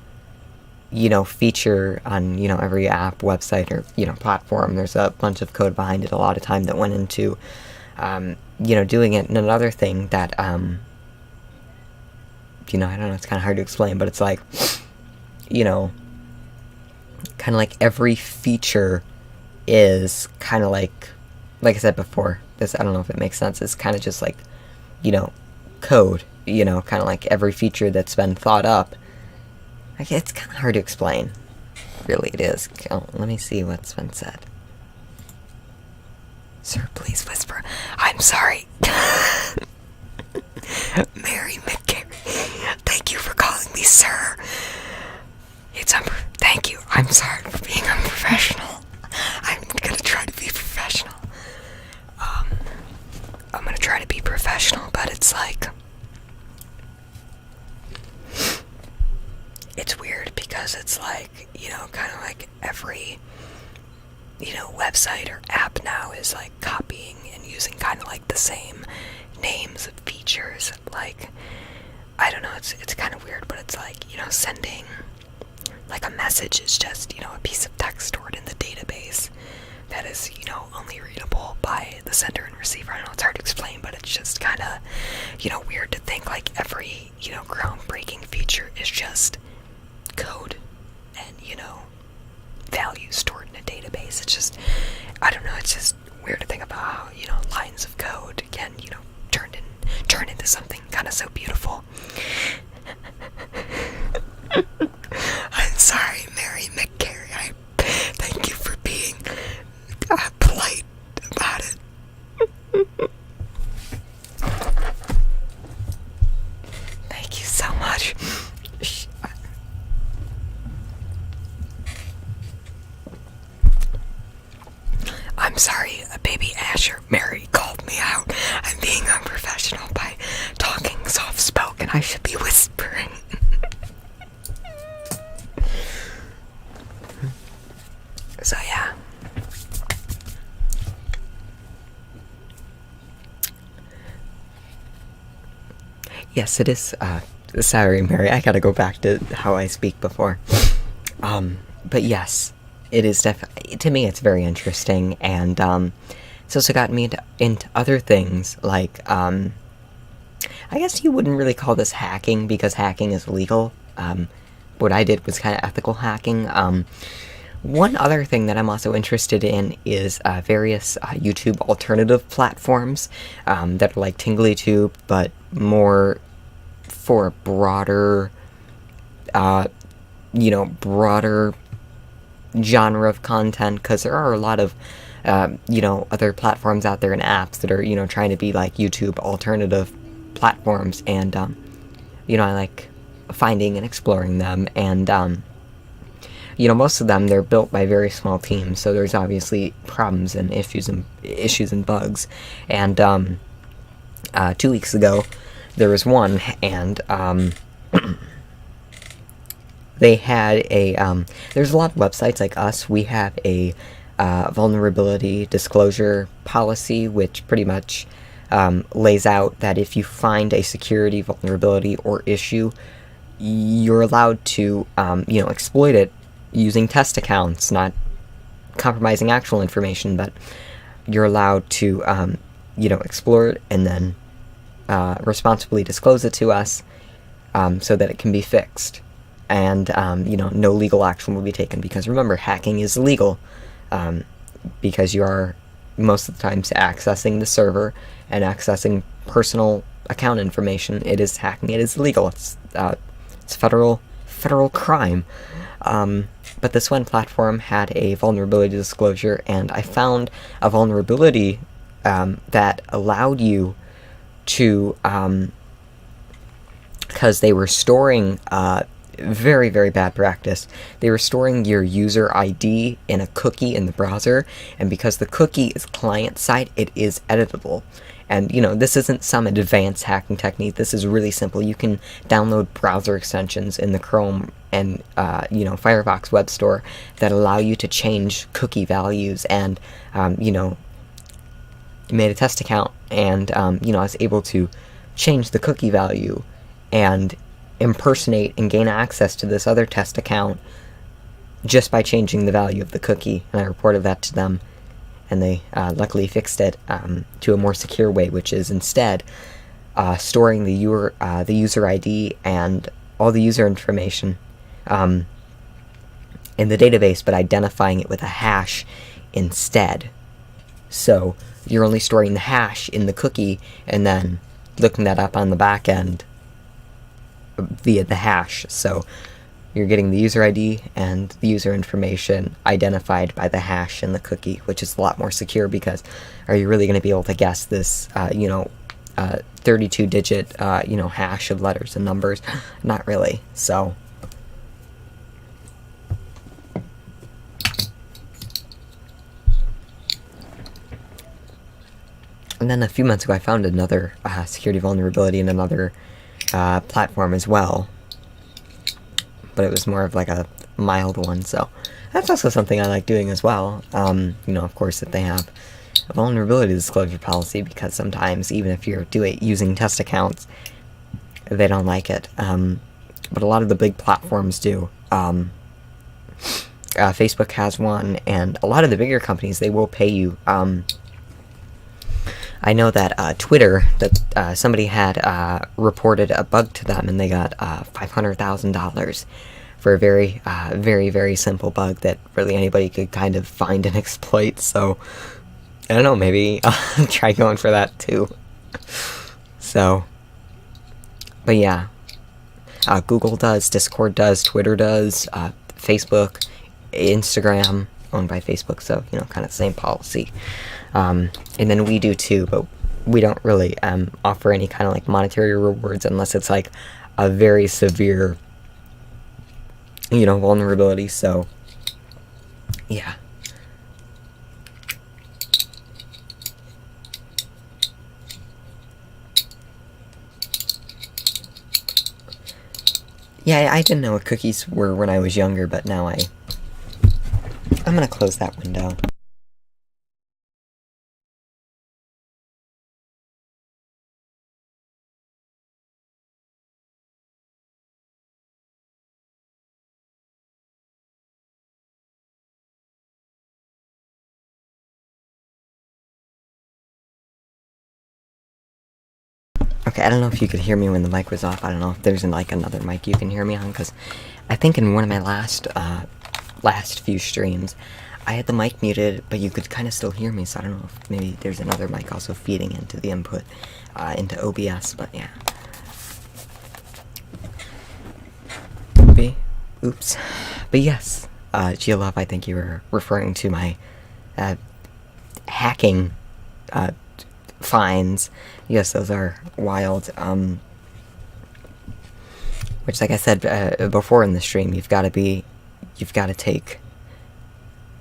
feature on, every app, website, or, platform, there's a bunch of code behind it, a lot of time that went into, doing it. And another thing that, I don't know, it's kind of hard to explain, but it's like, kind of like every feature is kind of like I said before, this, I don't know if it makes sense, it's kind of just like, code, kind of like every feature that's been thought up. Like, it's kind of hard to explain. Really, it is. Oh, let me see what's been said. Sir, please whisper. I'm sorry. Mary McCary, thank you for calling me sir. Thank you. I'm sorry for being unprofessional. I'm gonna try to be professional. I'm gonna try to be professional, but it's like, it's weird because it's like, kind of like every, website or app now is like copying and using kind of like the same names of features. Like, I don't know, it's kind of weird, but it's like, sending like a message is just, a piece of text stored in the database that is, only readable by the sender and receiver. I know it's hard to explain, but it's just kind of, weird to think like every, groundbreaking feature is just code and, values stored in a database. It's just, I don't know, it's just weird to think about how, lines of code can, turn into something kind of so beautiful. I'm sorry, Mary McCary. Thank you for being polite about it. Thank you so much. I'm sorry, baby Asher. Mary called me out. I'm being unprofessional by talking soft-spoken. I should be whispering. So yeah. Yes, it is, sorry, Mary, I gotta go back to how I speak before. But yes, it is to me, it's very interesting, and, it's also gotten me into other things, like, I guess you wouldn't really call this hacking, because hacking is illegal. What I did was kind of ethical hacking. One other thing that I'm also interested in is various YouTube alternative platforms that are like TinglyTube, but more for a broader, broader genre of content, because there are a lot of, other platforms out there and apps that are, trying to be like YouTube alternative platforms, and, I like finding and exploring them, and, most of them, they're built by very small teams, so there's obviously problems and issues and bugs. And 2 weeks ago, there was one, and they had a, there's a lot of websites like us. We have a vulnerability disclosure policy, which pretty much lays out that if you find a security vulnerability or issue, you're allowed to, exploit it using test accounts, not compromising actual information, but you're allowed to, explore it and then responsibly disclose it to us so that it can be fixed. And, no legal action will be taken, because remember, hacking is illegal, because you are most of the times accessing the server and accessing personal account information. It is hacking. It is illegal. It's federal crime. But this one platform had a vulnerability disclosure, and I found a vulnerability that allowed you to, because they were storing very, very bad practice. They were storing your user ID in a cookie in the browser, and because the cookie is client-side, it is editable. And, this isn't some advanced hacking technique. This is really simple. You can download browser extensions in the Chrome and, Firefox web store that allow you to change cookie values. And, made a test account, and, I was able to change the cookie value and impersonate and gain access to this other test account just by changing the value of the cookie. And I reported that to them, and they luckily fixed it to a more secure way, which is instead storing the user ID and all the user information in the database, but identifying it with a hash instead. So you're only storing the hash in the cookie and then looking that up on the back end via the hash. So you're getting the user ID and the user information identified by the hash in the cookie, which is a lot more secure, because are you really going to be able to guess this, 32-digit, hash of letters and numbers? Not really. So and then a few months ago, I found another security vulnerability in another platform as well, but it was more of like a mild one, so that's also something I like doing as well. Of course, if they have a vulnerability disclosure policy, because sometimes, even if you're using test accounts, they don't like it. But a lot of the big platforms do. Facebook has one, and a lot of the bigger companies, they will pay you. I know that Twitter, that somebody had reported a bug to them, and they got $500,000 for a very, very, very simple bug that really anybody could kind of find and exploit. So I don't know, maybe I'll try going for that too. So, but yeah, Google does, Discord does, Twitter does, Facebook, Instagram, owned by Facebook, so, kind of same policy. And then we do too, but we don't really offer any kind of like monetary rewards unless it's like a very severe, vulnerability. So, yeah. Yeah, I didn't know what cookies were when I was younger, but now I'm gonna close that window. Okay, I don't know if you could hear me when the mic was off. I don't know if there's another mic you can hear me on, because I think in one of my last few streams, I had the mic muted, but you could kind of still hear me, so I don't know if maybe there's another mic also feeding into the input, into OBS, but yeah. Oops. But yes, Geolove, I think you were referring to my hacking fines. Yes, those are wild. Which, like I said before in the stream, you've got to take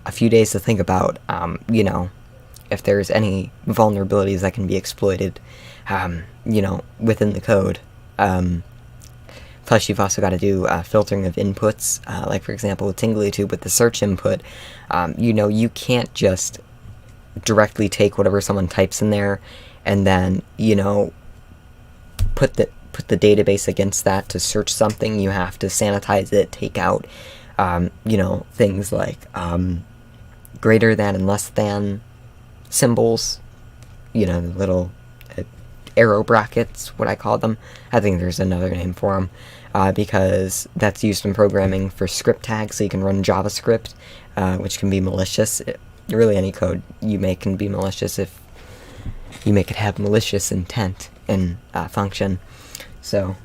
a few days to think about, if there's any vulnerabilities that can be exploited, you know, within the code. Plus, you've also got to do filtering of inputs. Like, for example, with TinglyTube, with the search input, you know, you can't just directly take whatever someone types in there and then, you know, put the database against that to search something. You have to sanitize it, take out, you know, things like greater than and less than symbols, you know, the little arrow brackets, what I call them. I think there's another name for them, because that's used in programming for script tags, so you can run JavaScript, which can be malicious. Really, any code you make can be malicious if you make it have malicious intent in function. So,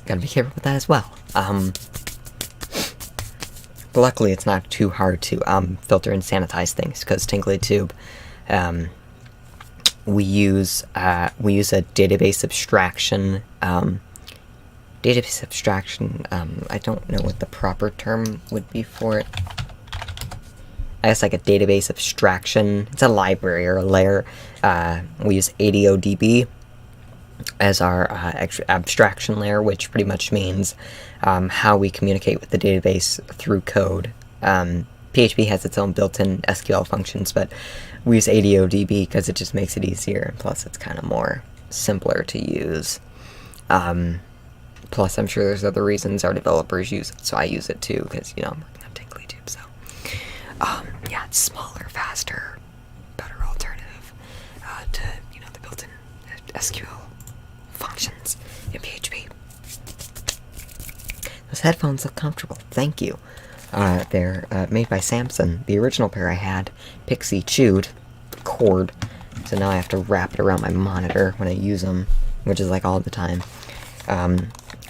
gotta be careful with that as well. But luckily, it's not too hard to filter and sanitize things, because TinglyTube, we use a database abstraction. I don't know what the proper term would be for it. I guess like a database abstraction. It's a library or a layer. We use ADODB as our abstraction layer, which pretty much means how we communicate with the database through code. PHP has its own built-in SQL functions, but we use ADODB because it just makes it easier, and plus it's kind of more simpler to use. Plus, I'm sure there's other reasons our developers use it, so I use it too, because, you know, I'm working on TinglyTube, so. Yeah, it's smaller, faster, better alternative to, you know, the built-in SQL functions in PHP. Those headphones look comfortable. Thank you. They're made by Samson. The original pair I had, Pixie chewed the cord, so now I have to wrap it around my monitor when I use them, which is like all the time.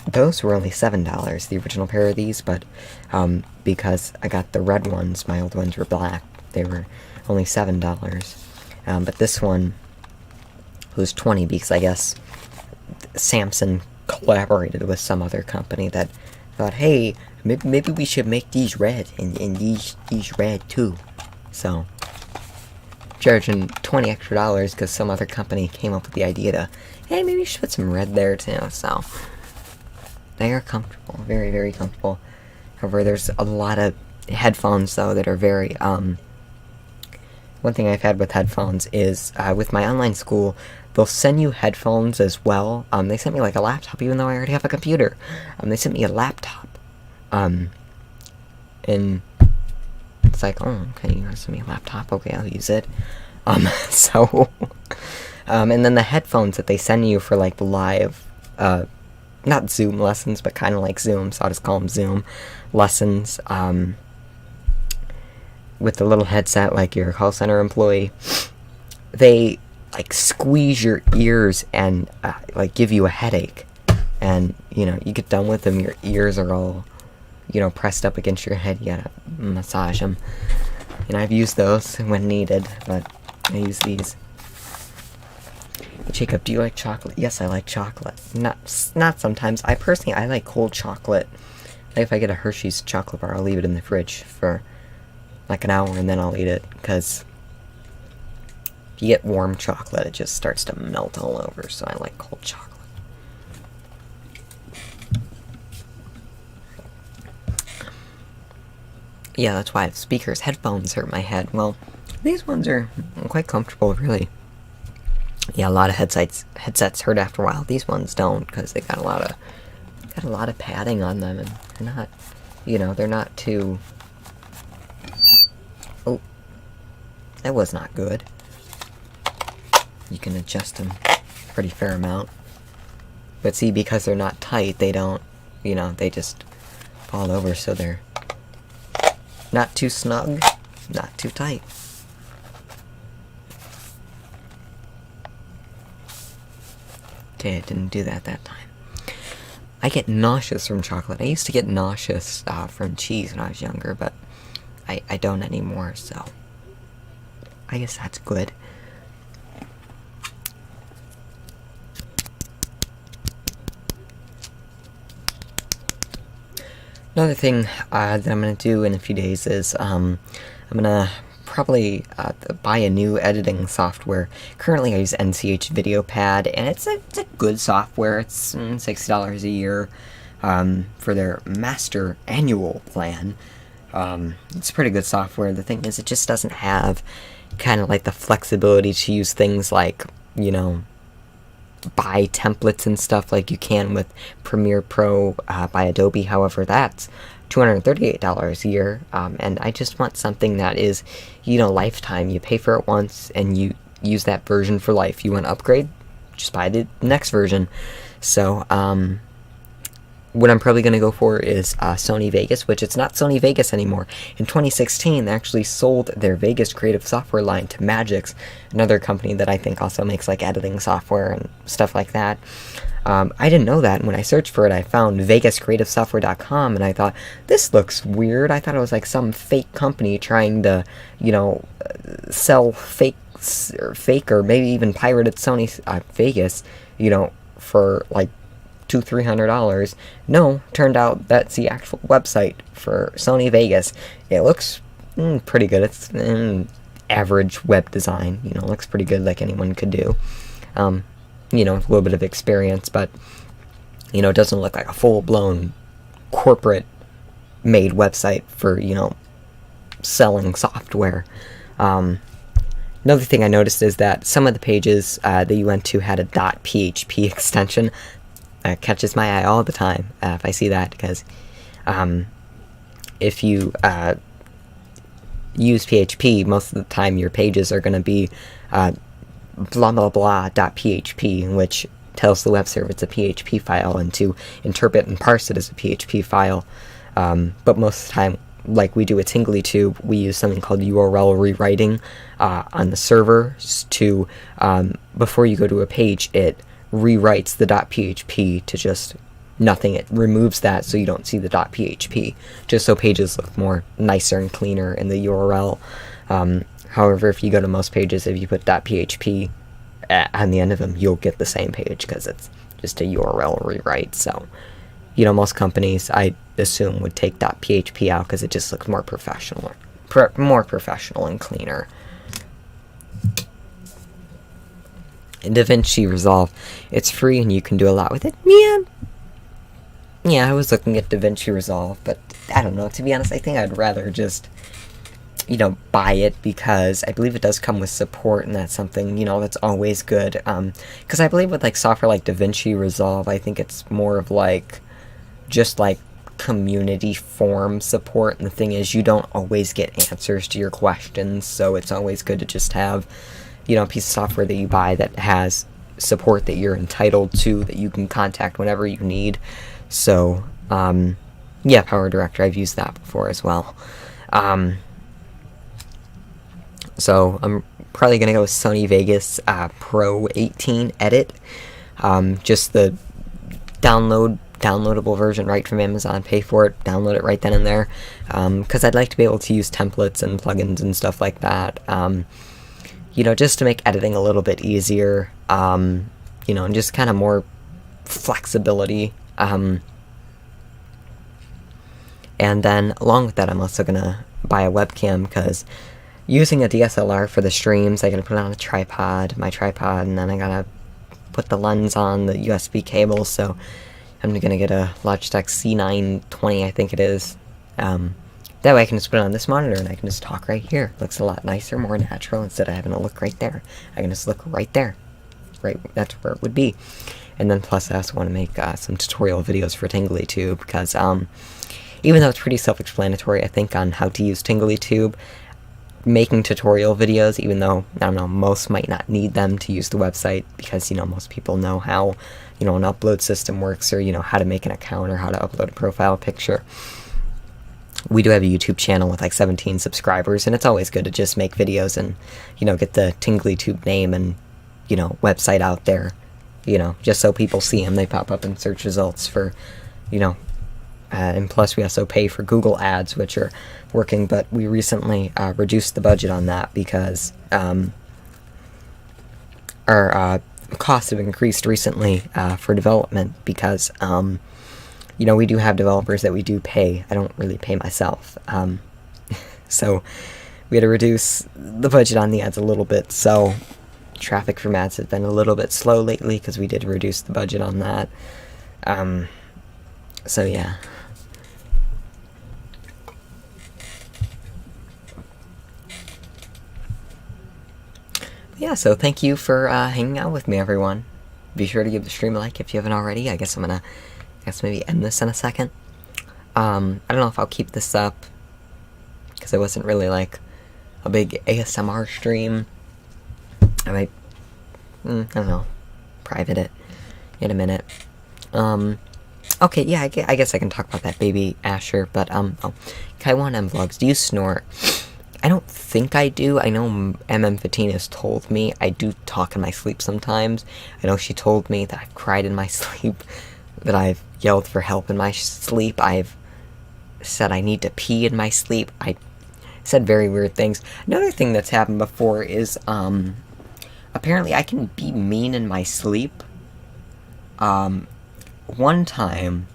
Those were only $7, the original pair of these, but because I got the red ones, my old ones were black, they were only $7. But this one was $20 because I guess Samson collaborated with some other company that thought, hey, maybe we should make these red and these red too. So, charging $20 extra because some other company came up with the idea to, hey, maybe we should put some red there too. So, they are comfortable, very, very comfortable. However, there's a lot of headphones though that are very, one thing I've had with headphones is, with my online school, they'll send you headphones as well. They sent me like a laptop even though I already have a computer. They sent me a laptop. And it's like, oh, okay, you want to send me a laptop? Okay, I'll use it. So, and then the headphones that they send you for like live, not Zoom lessons, but kind of like Zoom, so I'll just call them Zoom lessons, with the little headset like you're a call center employee, they like squeeze your ears and like give you a headache, and you know, you get done with them, your ears are all, you know, pressed up against your head, you gotta massage them. And I've used those when needed, but I use these. Jacob, do you like chocolate? Yes, I like chocolate. Not sometimes. I like cold chocolate. Like if I get a Hershey's chocolate bar, I'll leave it in the fridge for like an hour and then I'll eat it, because if you get warm chocolate, it just starts to melt all over, so I like cold chocolate. Yeah, that's why I have speakers. Headphones hurt my head. Well, these ones are quite comfortable, really. Yeah, a lot of headsets hurt after a while. These ones don't, because they got a lot of padding on them, and they're not, you know, they're not too. Oh, that was not good. You can adjust them pretty fair amount, but see, because they're not tight, they don't, you know, they just fall over, so they're not too snug, not too tight. Okay, I didn't do that time. I get nauseous from chocolate. I used to get nauseous from cheese when I was younger, but I don't anymore, so I guess that's good. Another thing that I'm going to do in a few days is I'm I'm gonna probably buy a new editing software. Currently I use NCH VideoPad, and it's a good software. It's $60 a year for their master annual plan. It's pretty good software. The thing is, it just doesn't have kind of like the flexibility to use things like, you know, buy templates and stuff like you can with Premiere Pro by Adobe. However, that's $238 a year, and I just want something that is, you know, lifetime. You pay for it once and you use that version for life. You want to upgrade, just buy the next version. So what I'm probably going to go for is Sony Vegas, which it's not Sony Vegas anymore. In 2016, they actually sold their Vegas creative software line to Magix, another company that I think also makes like editing software and stuff like that. I didn't know that, and when I searched for it, I found VegasCreativeSoftware.com, and I thought, this looks weird. I thought it was like some fake company trying to, you know, sell fake or maybe even pirated Sony Vegas, you know, for like $200-300. No, turned out that's the actual website for Sony Vegas. It looks pretty good. It's average web design, you know, looks pretty good, like anyone could do. You know, a little bit of experience, but, you know, it doesn't look like a full-blown corporate made website for, you know, selling software. Another thing I noticed is that some of the pages that you went to had a .php extension. That catches my eye all the time if I see that, because if you use PHP, most of the time your pages are going to be blah blah blah .php, which tells the web server it's a PHP file and to interpret and parse it as a PHP file. But most of the time, like we do with TinglyTube, we use something called URL rewriting on the server to, before you go to a page, it rewrites the .php to just nothing. It removes that so you don't see the .php, just so pages look more nicer and cleaner in the URL. However, if you go to most pages, if you put .php on the end of them, you'll get the same page because it's just a URL rewrite. So, you know, most companies, I assume, would take .php out because it just looks more professional, and cleaner. And DaVinci Resolve, it's free and you can do a lot with it. Yeah, I was looking at DaVinci Resolve, but I don't know. To be honest, I think I'd rather just, you know, buy it, because I believe it does come with support, and that's something, you know, that's always good. Because I believe with like software like DaVinci Resolve, I think it's more of like just like community forum support, and the thing is, you don't always get answers to your questions, so it's always good to just have, you know, a piece of software that you buy that has support that you're entitled to, that you can contact whenever you need. So yeah, Power Director, I've used that before as well. So I'm probably going to go with Sony Vegas Pro 18 Edit. Just the downloadable version right from Amazon. Pay for it, download it right then and there. Because I'd like to be able to use templates and plugins and stuff like that. You know, just to make editing a little bit easier. You know, and just kind of more flexibility. And then along with that, I'm also going to buy a webcam, because using a DSLR for the streams, I gotta put it on a tripod, and then I gotta put the lens on the USB cable, so I'm gonna get a Logitech C920, I think it is. That way I can just put it on this monitor and I can just talk right here. It looks a lot nicer, more natural, instead of having to look right there. I can just look right there. Right, that's where it would be. And then plus I also want to make some tutorial videos for TinglyTube, because even though it's pretty self-explanatory, I think, on how to use TinglyTube, making tutorial videos, even though, I don't know, most might not need them to use the website, because, you know, most people know how, you know, an upload system works, or, you know, how to make an account, or how to upload a profile picture. We do have a YouTube channel with like 17 subscribers, and it's always good to just make videos and, you know, get the TinglyTube name and, you know, website out there, you know, just so people see them. They pop up in search results for, you know, and plus we also pay for Google ads, which are working, but we recently reduced the budget on that, because our costs have increased recently for development, because you know, we do have developers that we do pay. I don't really pay myself, so we had to reduce the budget on the ads a little bit, so traffic from ads has been a little bit slow lately because we did reduce the budget on that. So yeah. Yeah, so thank you for hanging out with me, everyone. Be sure to give the stream a like if you haven't already. I guess maybe end this in a second. I don't know if I'll keep this up, because it wasn't really like a big ASMR stream. I might, I don't know, private it in a minute. Okay, yeah, I guess I can talk about that baby Asher, but, Kai1M Vlogs, do you snort? I don't think I do. I know MM15 has told me I do talk in my sleep sometimes. I know she told me that I've cried in my sleep, that I've yelled for help in my sleep, I've said I need to pee in my sleep, I said very weird things. Another thing that's happened before is, apparently I can be mean in my sleep. One time,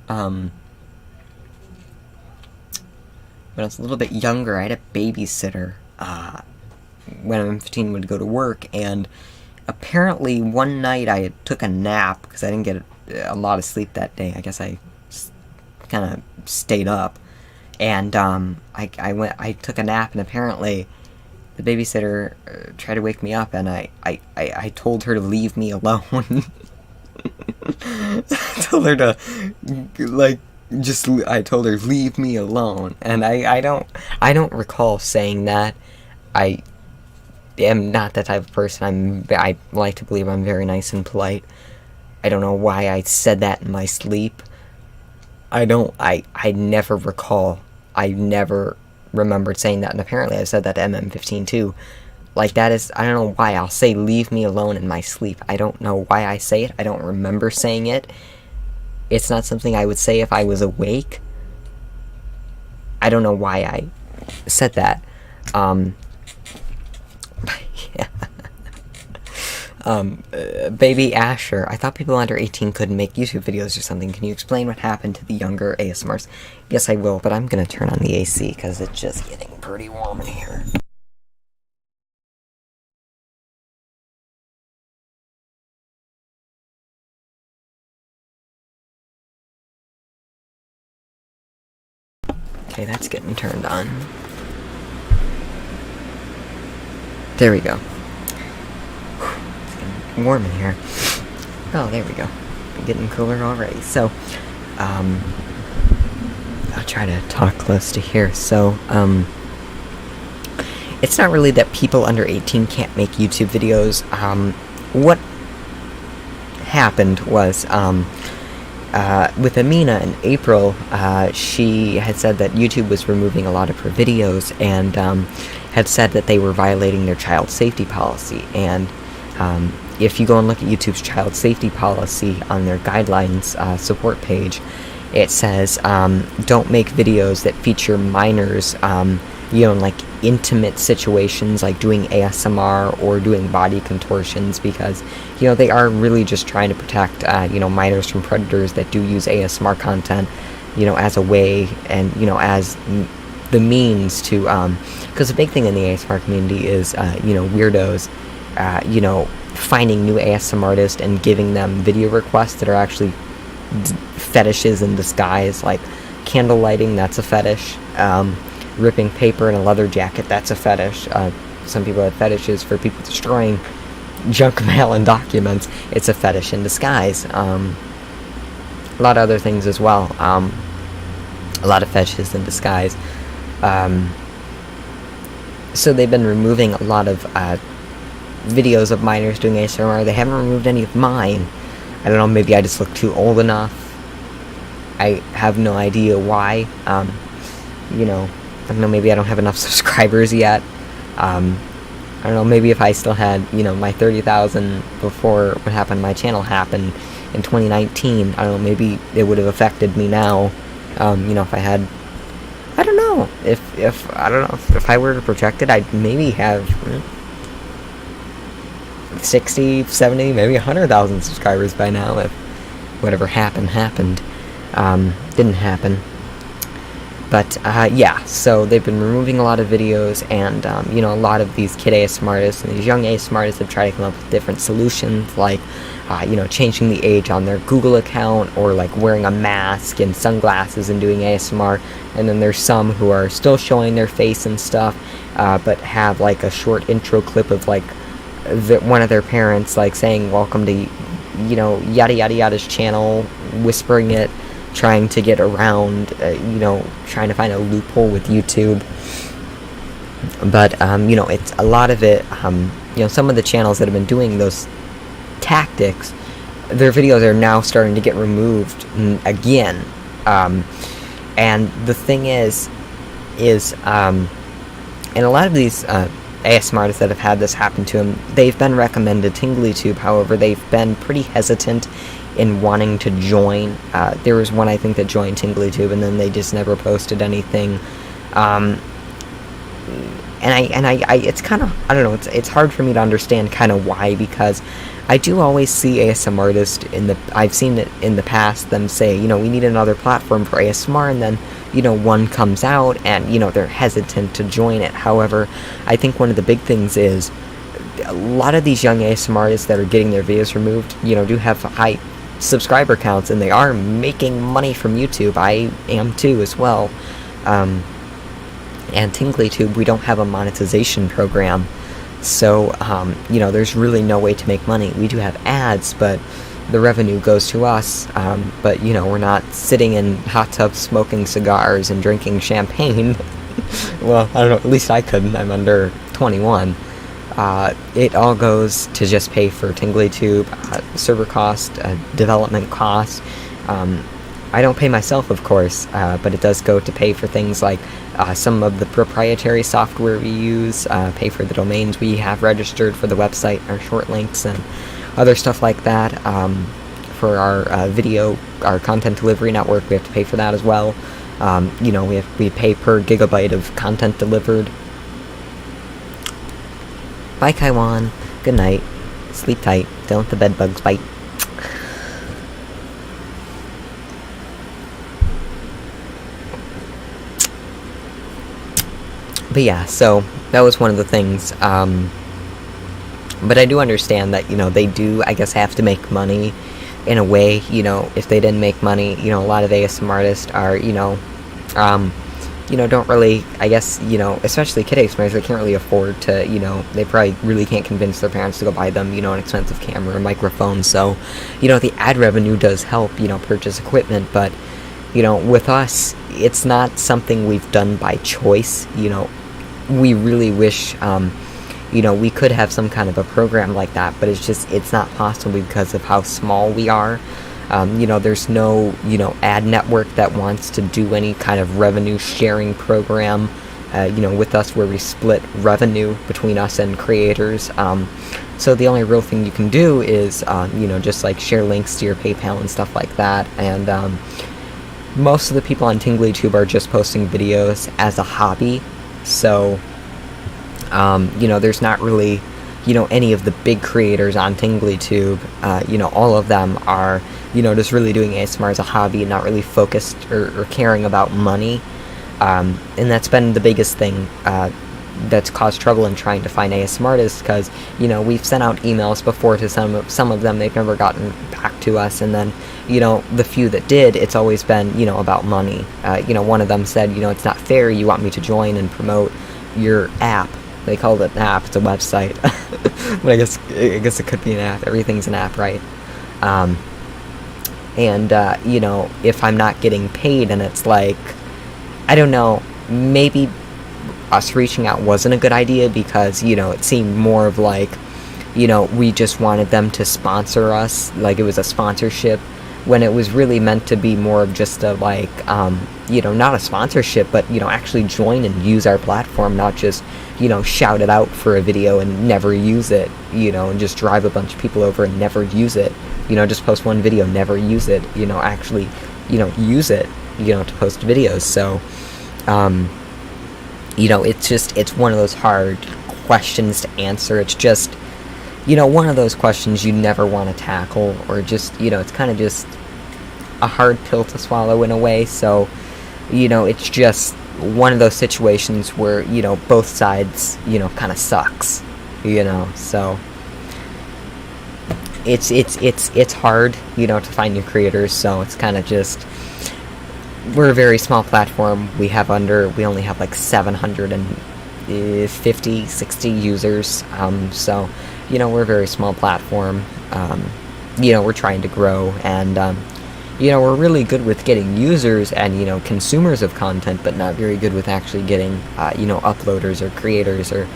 when I was a little bit younger, I had a babysitter, when I'm 15 would go to work, and apparently one night I took a nap, because I didn't get a lot of sleep that day. I guess I kind of stayed up, and, I took a nap, and apparently the babysitter tried to wake me up, and I told her to leave me alone. I told her to, like, I told her, leave me alone, and I don't recall saying that. I am not that type of person. I like to believe I'm very nice and polite. I don't know why I said that in my sleep. I never recall. I never remembered saying that, and apparently I said that to MM15 too. Like, that is, I don't know why I'll say leave me alone in my sleep. I don't know why I say it. I don't remember saying it. It's not something I would say if I was awake. I don't know why I said that. Yeah. Baby Asher, I thought people under 18 couldn't make YouTube videos or something. Can you explain what happened to the younger ASMRs? Yes, I will, but I'm gonna turn on the AC because it's just getting pretty warm in here. Okay, that's getting turned on. There we go. It's getting warm in here. Oh, there we go. Getting cooler already. So, I'll try to talk close to here. So, it's not really that people under 18 can't make YouTube videos. What happened was, with Amina in April, she had said that YouTube was removing a lot of her videos, and had said that they were violating their child safety policy. And if you go and look at YouTube's child safety policy on their guidelines support page, it says don't make videos that feature minors, in like intimate situations, like doing ASMR or doing body contortions, because they are really just trying to protect minors from predators that do use ASMR content as a way, and as the means to because the big thing in the ASMR community is weirdos finding new ASMR artists and giving them video requests that are actually fetishes in disguise, like candle lighting, that's a fetish. Ripping paper in a leather jacket, that's a fetish. Some people have fetishes for people destroying junk mail and documents. It's a fetish in disguise. A lot of other things as well. A lot of fetishes in disguise. So they've been removing a lot of videos of minors doing ASMR. They haven't removed any of mine. I don't know, maybe I just look too old enough. I have no idea why. I don't know, maybe I don't have enough subscribers yet. I don't know, maybe if I still had, my 30,000 before what happened, my channel happened in 2019, I don't know, maybe it would have affected me now. If I had, I don't know, if I were to project it, I'd maybe have 60, 70, maybe 100,000 subscribers by now, if whatever happened. Didn't happen. But yeah, so they've been removing a lot of videos, and you know, a lot of these kid ASMR artists and these young ASMR artists have tried to come up with different solutions, like you know, changing the age on their Google account, or like wearing a mask and sunglasses and doing ASMR. And then there's some who are still showing their face and stuff, but have like a short intro clip of like one of their parents like saying welcome to, you know, yada yada yada's channel, whispering it, trying to get around, you know, trying to find a loophole with YouTube. But you know, it's a lot of it, you know, some of the channels that have been doing those tactics, their videos are now starting to get removed again. And the thing is and a lot of these ASMR artists that have had this happen to them, they've been recommended TinglyTube. However, they've been pretty hesitant in wanting to join. There was one, I think, that joined TinglyTube, and then they just never posted anything. And I it's kind of, I don't know, it's hard for me to understand kind of why, because I do always see ASMR artists I've seen it in the past, them say, you know, we need another platform for ASMR, and then, you know, one comes out, and, you know, they're hesitant to join it. However, I think one of the big things is a lot of these young ASMR artists that are getting their videos removed, you know, do have high subscriber counts, and they are making money from YouTube. I am too, as well. And TinglyTube, we don't have a monetization program, so you know, there's really no way to make money. We do have ads, but the revenue goes to us. But you know, we're not sitting in hot tubs smoking cigars and drinking champagne. Well, I don't know, at least I couldn't. I'm under 21. It all goes to just pay for TinglyTube, server cost, development cost. I don't pay myself, of course, but it does go to pay for things like some of the proprietary software we use, pay for the domains we have registered for the website, our short links, and other stuff like that. For our video, our content delivery network, we have to pay for that as well. You know, we pay per gigabyte of content delivered. Bye, Kaiwan. Good night. Sleep tight. Don't let the bed bugs bite. But yeah, so that was one of the things. But I do understand that, you know, they do, I guess, have to make money in a way. You know, if they didn't make money, you know, a lot of ASMR artists are, you know, don't really, I guess, you know, especially kid ASMRs, they can't really afford to, you know, they probably really can't convince their parents to go buy them, you know, an expensive camera or microphone. So, you know, the ad revenue does help, you know, purchase equipment, but, you know, with us, it's not something we've done by choice. You know, we really wish, you know, we could have some kind of a program like that, but it's not possible because of how small we are. You know, there's no, you know, ad network that wants to do any kind of revenue sharing program, you know, with us, where we split revenue between us and creators. So the only real thing you can do is, you know, just like share links to your PayPal and stuff like that. And most of the people on TinglyTube are just posting videos as a hobby. So, you know, there's not really, you know, any of the big creators on TinglyTube. You know, all of them are, you know, just really doing ASMR as a hobby and not really focused or caring about money. And that's been the biggest thing that's caused trouble in trying to find ASMR artists, because, you know, we've sent out emails before to some of them. They've never gotten back to us, and then, you know, the few that did, it's always been, you know, about money. You know, one of them said, you know, it's not fair, you want me to join and promote your app. They called it an app, it's a website. But I guess it could be an app. Everything's an app, right? And you know, if I'm not getting paid, and it's like, I don't know, maybe us reaching out wasn't a good idea, because, you know, it seemed more of like, you know, we just wanted them to sponsor us, like it was a sponsorship, when it was really meant to be more of just a, like, you know, not a sponsorship, but, you know, actually join and use our platform, not just, you know, shout it out for a video and never use it, you know, and just drive a bunch of people over and never use it, you know, just post one video, never use it, you know, actually, you know, use it, you know, to post videos. So, you know, it's one of those hard questions to answer. It's just, you know, one of those questions you never want to tackle, or just, you know, it's kind of just a hard pill to swallow in a way. So, you know, it's just one of those situations where, you know, both sides, you know, kind of sucks, you know. So it's hard, you know, to find new creators. So it's kind of just, we're a very small platform. We only have like 750, 60 users. So, you know, we're a very small platform. You know, we're trying to grow, and you know, we're really good with getting users and, you know, consumers of content, but not very good with actually getting, you know, uploaders or creators or,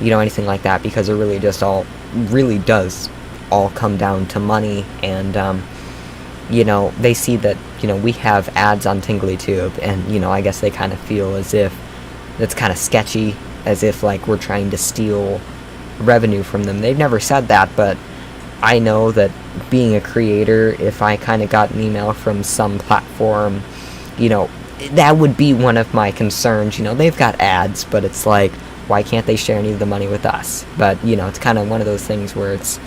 you know, anything like that, because it really just does all come down to money. And, you know, they see that, you know, we have ads on TinglyTube, and, you know, I guess they kind of feel as if that's kind of sketchy, as if, like, we're trying to steal revenue from them. They've never said that, but I know that being a creator, if I kind of got an email from some platform, you know, that would be one of my concerns. You know, they've got ads, but it's like, why can't they share any of the money with us? But, you know, it's kind of one of those things where it's,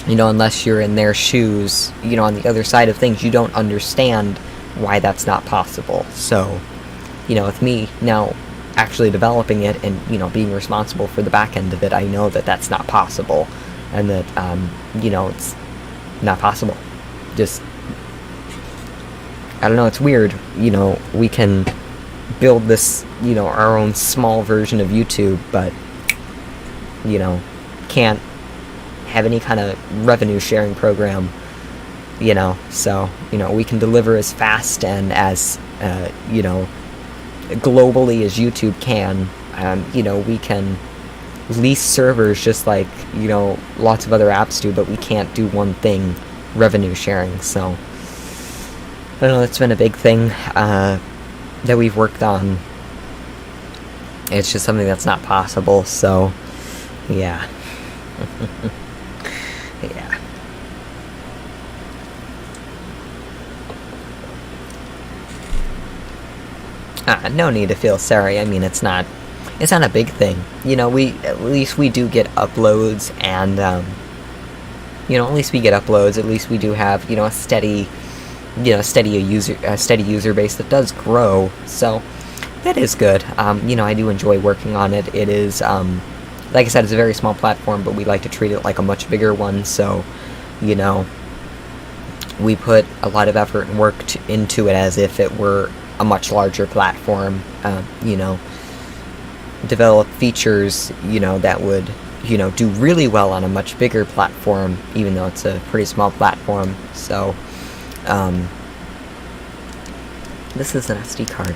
you know, unless you're in their shoes, you know, on the other side of things, you don't understand why that's not possible. So, you know, with me now actually developing it and, you know, being responsible for the back end of it, I know that that's not possible. And that, you know, it's not possible. Just, I don't know, it's weird. You know, we can build this, you know, our own small version of YouTube, but, you know, can't have any kind of revenue sharing program, you know. So, you know, we can deliver as fast and as, you know, globally as YouTube can. You know, we can lease servers just like, you know, lots of other apps do, but we can't do one thing, revenue sharing. So I don't know, that's been a big thing that we've worked on. It's just something that's not possible. So yeah. Yeah. No need to feel sorry. I mean, it's not a big thing. You know, at least we do get uploads, and, you know, at least we get uploads. At least we do have, you know, a steady user base that does grow. So that is good. You know, I do enjoy working on it. It is, like I said, it's a very small platform, but we like to treat it like a much bigger one. So, you know, we put a lot of effort and work into it as if it were a much larger platform. You know, develop features, you know, that would, you know, do really well on a much bigger platform, even though it's a pretty small platform. So, this is an SD card.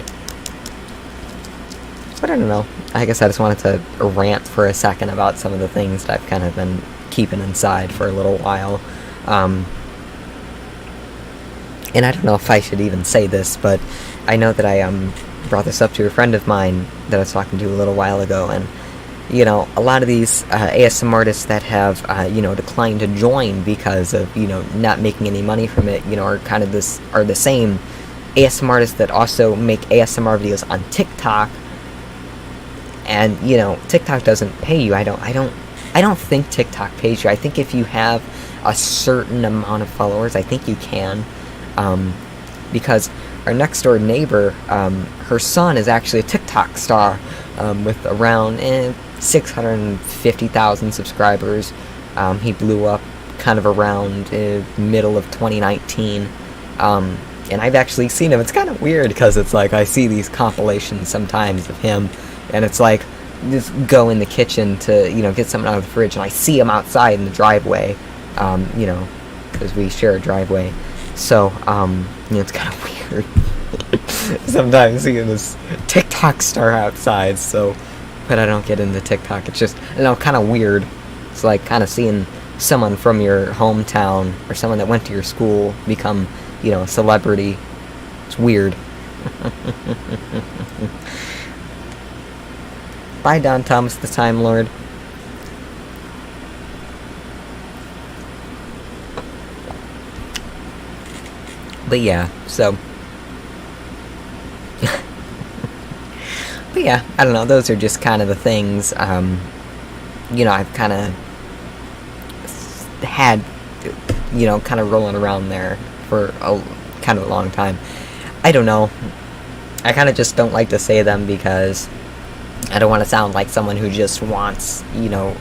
But I don't know. I guess I just wanted to rant for a second about some of the things that I've kind of been keeping inside for a little while. And I don't know if I should even say this, but I know that I brought this up to a friend of mine that I was talking to a little while ago, and, you know, a lot of these ASM artists that have, you know, declined to join because of, you know, not making any money from it, you know, are the same ASM artists that also make ASMR videos on TikTok. And, you know, TikTok doesn't pay you. I don't think TikTok pays you. I think if you have a certain amount of followers, I think you can, because our next door neighbor, her son is actually a TikTok star, with around 650,000 subscribers. He blew up kind of around middle of 2019, and I've actually seen him. It's kind of weird, because it's like I see these compilations sometimes of him, and it's like, just go in the kitchen to, you know, get something out of the fridge, and I see him outside in the driveway, you know, because we share a driveway. So, you know, it's kind of weird sometimes seeing this TikTok star outside. So, but I don't get into TikTok. It's just, you know, kind of weird. It's like kind of seeing someone from your hometown or someone that went to your school become, you know, a celebrity. It's weird. Bye, Don Thomas the Time Lord. But yeah, so but yeah, I don't know, those are just kind of the things, you know, I've kind of had, you know, kind of rolling around there for a kind of a long time. I don't know, I kind of just don't like to say them because I don't want to sound like someone who just wants, you know,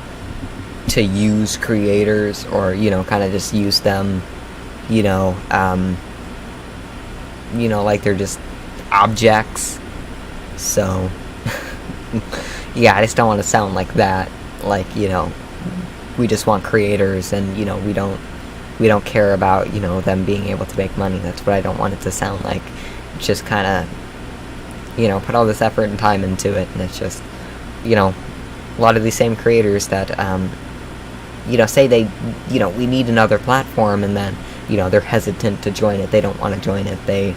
to use creators, or, you know, kind of just use them, you know, like they're just objects. So, yeah, I just don't want to sound like that. Like, you know, we just want creators, and, you know, we don't care about, you know, them being able to make money. That's what I don't want it to sound like. It's just kind of, you know, put all this effort and time into it, and it's just, you know, a lot of these same creators that, you know, say they, you know, we need another platform, and then, you know, they're hesitant to join it. They don't want to join it. They,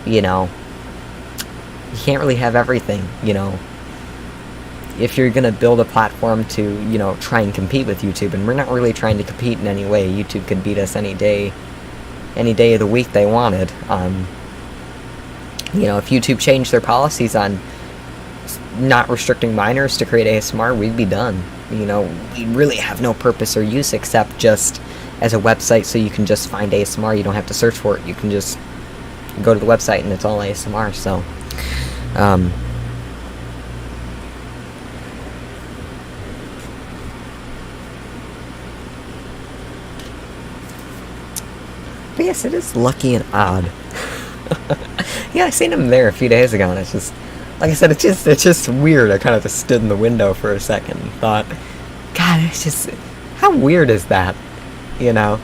you know, you can't really have everything, you know. If you're gonna build a platform to, you know, try and compete with YouTube, and we're not really trying to compete in any way. YouTube could beat us any day of the week they wanted. You know, if YouTube changed their policies on not restricting minors to create ASMR, we'd be done. You know, we really have no purpose or use except just as a website so you can just find ASMR. You don't have to search for it. You can just go to the website and it's all ASMR. So, but yes, it is lucky and odd. Yeah, I seen him there a few days ago, and it's just, like I said, it's just weird. I kind of just stood in the window for a second and thought, God, it's just, how weird is that, you know?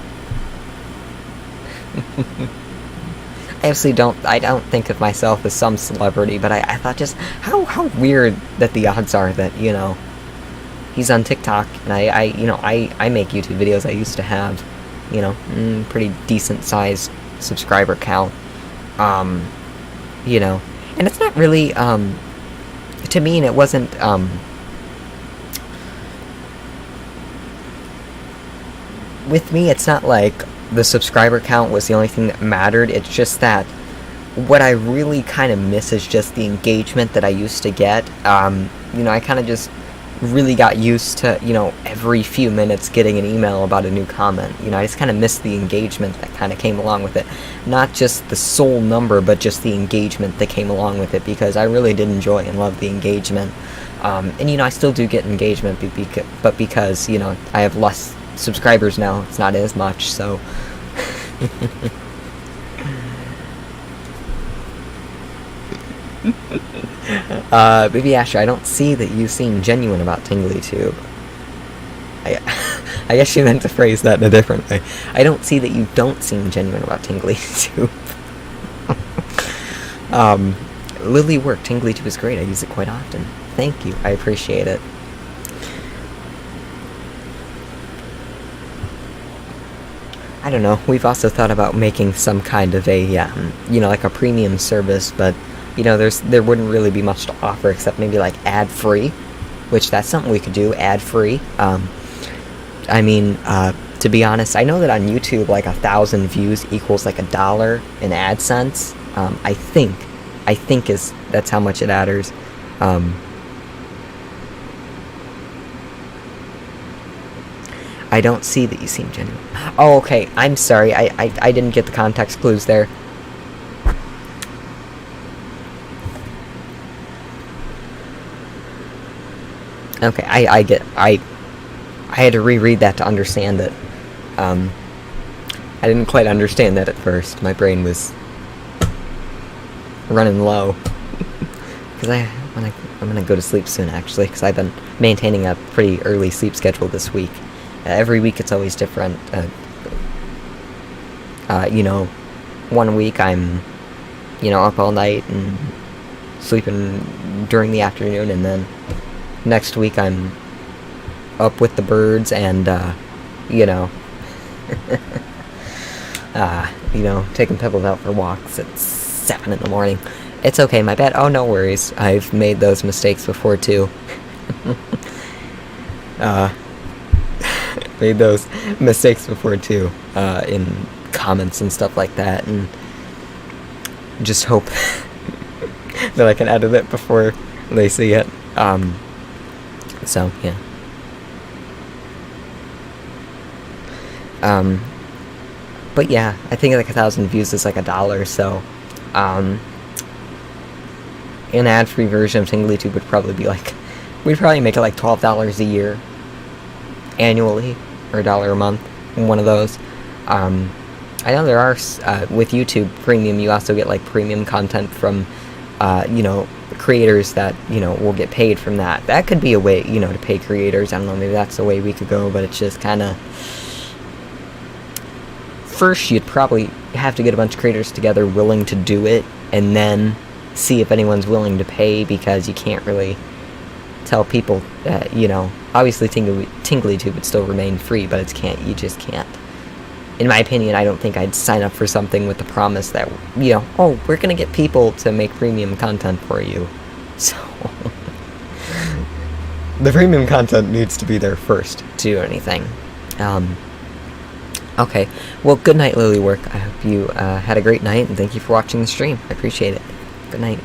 I don't think of myself as some celebrity, but I thought just, how weird that the odds are that, you know, he's on TikTok, and I make YouTube videos. I used to have, you know, pretty decent sized subscriber count, you know, and it's not really, to me, and it wasn't, with me, it's not like the subscriber count was the only thing that mattered. It's just that what I really kind of miss is just the engagement that I used to get. You know, I kind of just really got used to, you know, every few minutes getting an email about a new comment. You know, I just kind of missed the engagement that kind of came along with it. Not just the sole number, but just the engagement that came along with it, because I really did enjoy and love the engagement. And, you know, I still do get engagement, but because, you know, I have less subscribers now, it's not as much, so... Baby Asher, I don't see that you seem genuine about TinglyTube. I guess you meant to phrase that in a different way. I don't see that you don't seem genuine about TinglyTube. Lily work, TinglyTube is great, I use it quite often. Thank you, I appreciate it. I don't know, we've also thought about making some kind of a, you know, like a premium service, but, you know, there wouldn't really be much to offer except maybe, like, ad-free, which that's something we could do, ad-free. I mean, to be honest, I know that on YouTube, like, 1,000 views equals, like, $1 in AdSense. I think that's how much it adders. I don't see that you seem genuine. Oh, okay, I'm sorry, I didn't get the context clues there. Okay, I had to reread that to understand it. I didn't quite understand that at first. My brain was running low. Because I'm gonna go to sleep soon, actually, because I've been maintaining a pretty early sleep schedule this week. Every week it's always different. You know, one week I'm, you know, up all night and sleeping during the afternoon, and then next week I'm up with the birds and, you know, you know, taking Pebbles out for walks at 7 in the morning. It's okay, my bad. Oh, no worries. I've made those mistakes before, too. Made those mistakes before, too, in comments and stuff like that, and just hope that I can edit it before they see it. So, yeah. But yeah, I think like 1,000 views is like $1, so, an ad-free version of TinglyTube would probably be like, we'd probably make it like $12 a year, annually, or $1 a month, one of those. I know there are, with YouTube Premium, you also get like premium content from, you know, creators that, you know, will get paid from that. That could be a way, you know, to pay creators. I don't know, maybe that's the way we could go, but it's just kind of... First, you'd probably have to get a bunch of creators together willing to do it, and then see if anyone's willing to pay, because you can't really tell people that, you know, obviously TinglyTube would still remain free, but you just can't. In my opinion, I don't think I'd sign up for something with the promise that, you know, oh, we're gonna get people to make premium content for you. So, the premium content needs to be there first to do anything. Okay, well, good night, Lilywork. I hope you had a great night, and thank you for watching the stream. I appreciate it. Good night.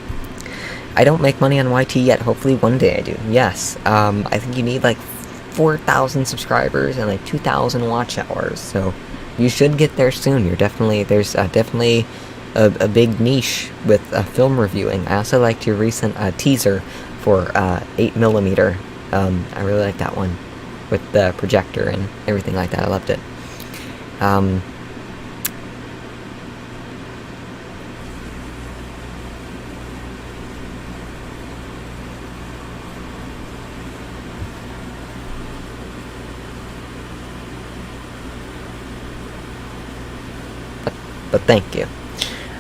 I don't make money on YT yet. Hopefully one day I do. Yes, I think you need like 4,000 subscribers and like 2,000 watch hours, so you should get there soon. There's definitely a big niche with film reviewing. I also liked your recent teaser for 8mm. I really like that one with the projector and everything like that. I loved it. But thank you.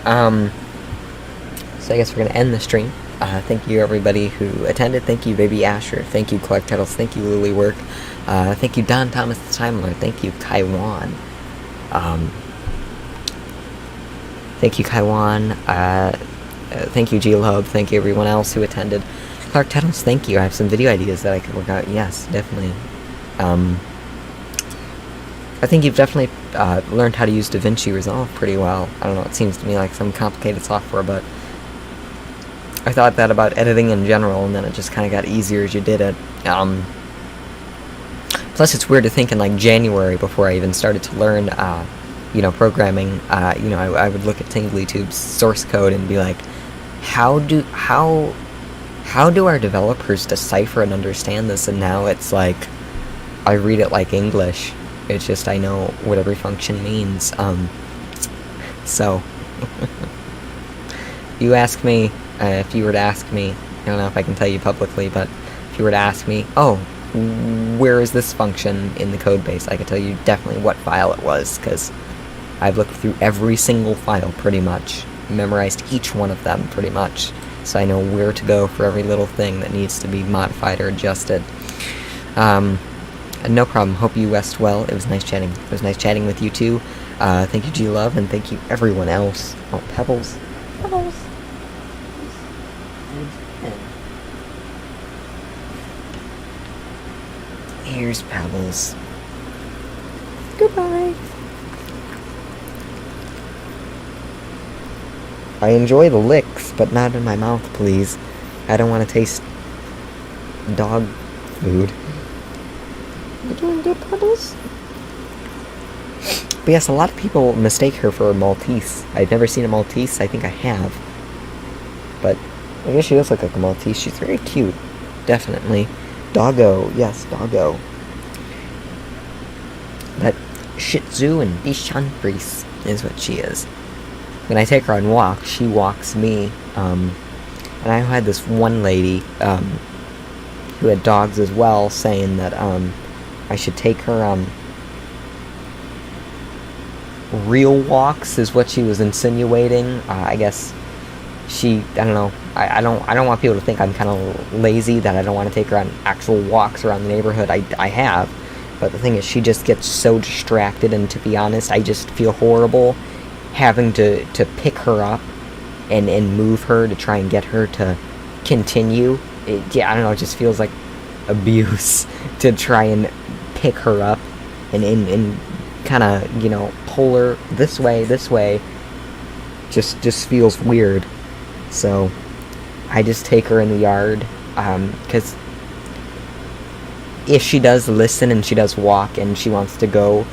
So I guess we're gonna end the stream. Thank you everybody who attended. Thank you Baby Asher. Thank you Clark Tettles. Thank you Lilywork. Thank you Don Thomas the Time Lord. Thank you Kaiwan. Thank you Kaiwan. Thank you G-Lub. Thank you everyone else who attended. Clark Tettles, thank you. I have some video ideas that I could work out. Yes, definitely. I think you've definitely learned how to use DaVinci Resolve pretty well. I don't know, it seems to me like some complicated software, but I thought that about editing in general, and then it just kind of got easier as you did it. Plus, it's weird to think in like January, before I even started to learn, you know, programming. You know, I would look at TinglyTube's source code and be like, how do our developers decipher and understand this? And now it's like, I read it like English. It's just, I know what every function means. So, you ask me, if you were to ask me, I don't know if I can tell you publicly, but if you were to ask me, oh, where is this function in the code base, I could tell you definitely what file it was, because I've looked through every single file pretty much, memorized each one of them pretty much, so I know where to go for every little thing that needs to be modified or adjusted. No problem. Hope you rest well. It was nice chatting. It was nice chatting with you too. Thank you, G-Love, and thank you everyone else. Oh, Pebbles. Pebbles. Here's Pebbles. Goodbye. I enjoy the licks, but not in my mouth, please. I don't want to taste dog food. You doing good, Pebbles? But yes, a lot of people mistake her for a Maltese. I've never seen a Maltese. I think I have. But I guess she does look like a Maltese. She's very cute. Definitely. Doggo. Yes, doggo. But Shih Tzu and Bichon Frise is what she is. When I take her on walks, she walks me. And I had this one lady who had dogs as well, saying that I should take her real walks, is what she was insinuating. I guess I don't know. I don't want people to think I'm kind of lazy, that I don't want to take her on actual walks around the neighborhood. I have, but the thing is, she just gets so distracted, and to be honest, I just feel horrible having to pick her up and move her to try and get her to continue. Yeah, I don't know, it just feels like abuse to try and pick her up and kind of, you know, pull her this way. Just feels weird. So I just take her in the yard, because if she does listen and she does walk and she wants to go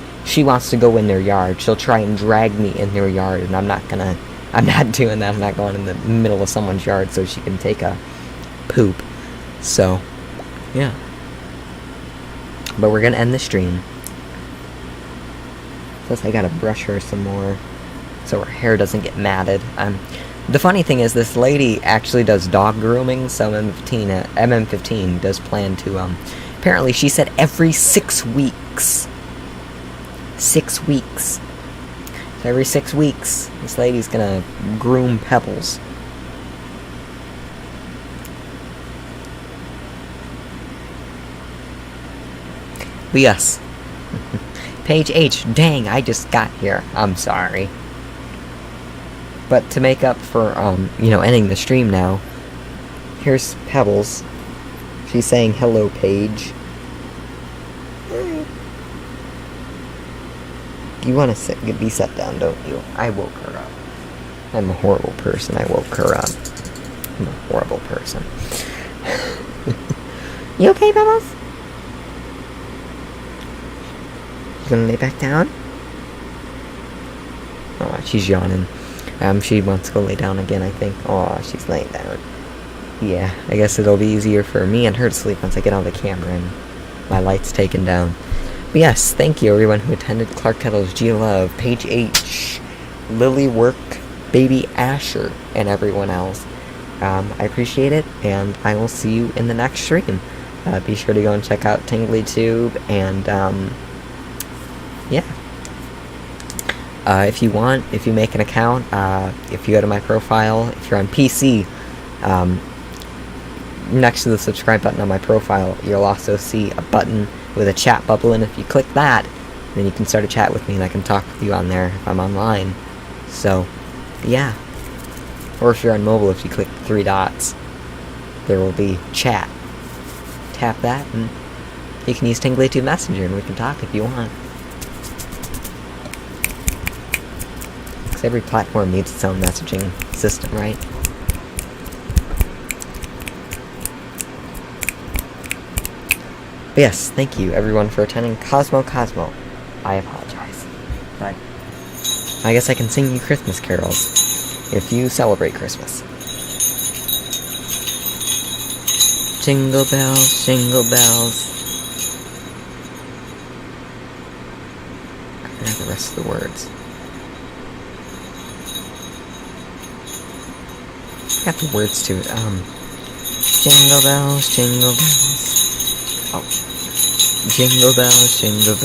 in their yard, she'll try and drag me in their yard, and I'm not gonna I'm not doing that. I'm not going in the middle of someone's yard so she can take a poop. So, yeah. But we're gonna end the stream. Plus I gotta brush her some more so her hair doesn't get matted. The funny thing is, this lady actually does dog grooming, so MM15 does plan to, apparently she said every 6 weeks. 6 weeks. So every 6 weeks, this lady's gonna groom Pebbles. But yes. Page H, dang, I just got here. I'm sorry. But to make up for, ending the stream now, here's Pebbles. She's saying, hello, Paige. You want to be set down, don't you? I woke her up. I'm a horrible person. I woke her up. I'm a horrible person. You okay, Pebbles? You gonna lay back down? Oh, she's yawning. She wants to go lay down again, I think. Oh, she's laying down. Yeah, I guess it'll be easier for me and her to sleep once I get on the camera and my light's taken down. But yes, thank you everyone who attended. Clark Kettles, G Love, Paige H, Lily Work, Baby Asher, and everyone else. I appreciate it, and I will see you in the next stream. Be sure to go and check out TinglyTube, and yeah. If you want, if you make an account, if you go to my profile, if you're on PC, next to the subscribe button on my profile, you'll also see a button with a chat bubble, and if you click that, then you can start a chat with me, and I can talk with you on there if I'm online. So, yeah. Or if you're on mobile, if you click the 3 dots, there will be chat. Tap that, and you can use TinglyTube Messenger, and we can talk if you want. Every platform needs its own messaging system, right? But yes, thank you everyone for attending. Cosmo, I apologize. But I guess I can sing you Christmas carols if you celebrate Christmas. Jingle bells, jingle bells. I don't have the rest of the words. Got the words to it. Jingle bells, jingle bells. Oh. Jingle bells, jingle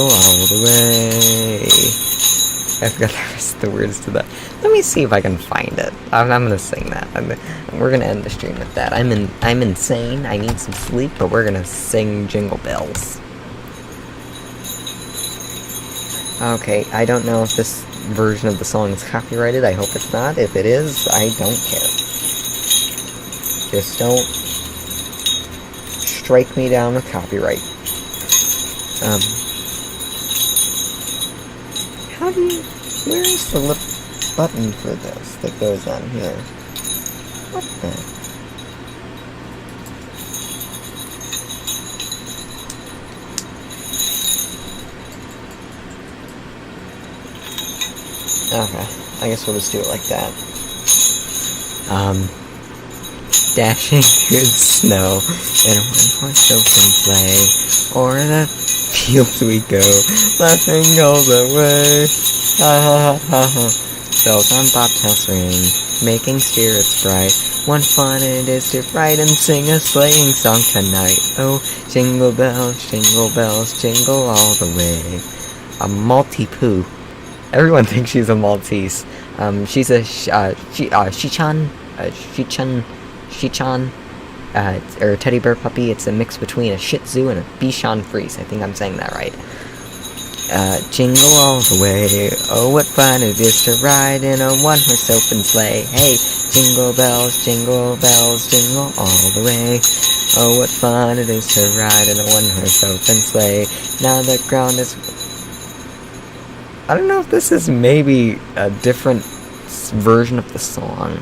all the way. I forgot the rest of the words to that. Let me see if I can find it. I'm gonna sing that. We're gonna end the stream with that. I'm insane. I need some sleep, but we're gonna sing Jingle Bells. Okay, I don't know if this version of the song is copyrighted. I hope it's not. If it is, I don't care. Just don't strike me down with copyright. How do you... Where is the little button for this that goes on here? What the... Okay, I guess we'll just do it like that. Dashing through the snow in a one-horse open sleigh, o'er the fields we go, laughing all the way. Ha ha ha ha. Bells on bobtails ring, making spirits bright. What fun it is to ride and sing a sleighing song tonight. Oh, jingle bells, jingle all the way. A Maltipoo. Everyone thinks she's a Maltese. She's a Shichan, or a teddy bear puppy. It's a mix between a Shih Tzu and a Bichon Frise. I think I'm saying that right. Jingle all the way. Oh, what fun it is to ride in a one-horse open sleigh. Hey, jingle bells, jingle all the way. Oh, what fun it is to ride in a one-horse open sleigh. Now the ground is... I don't know if this is maybe a different version of the song.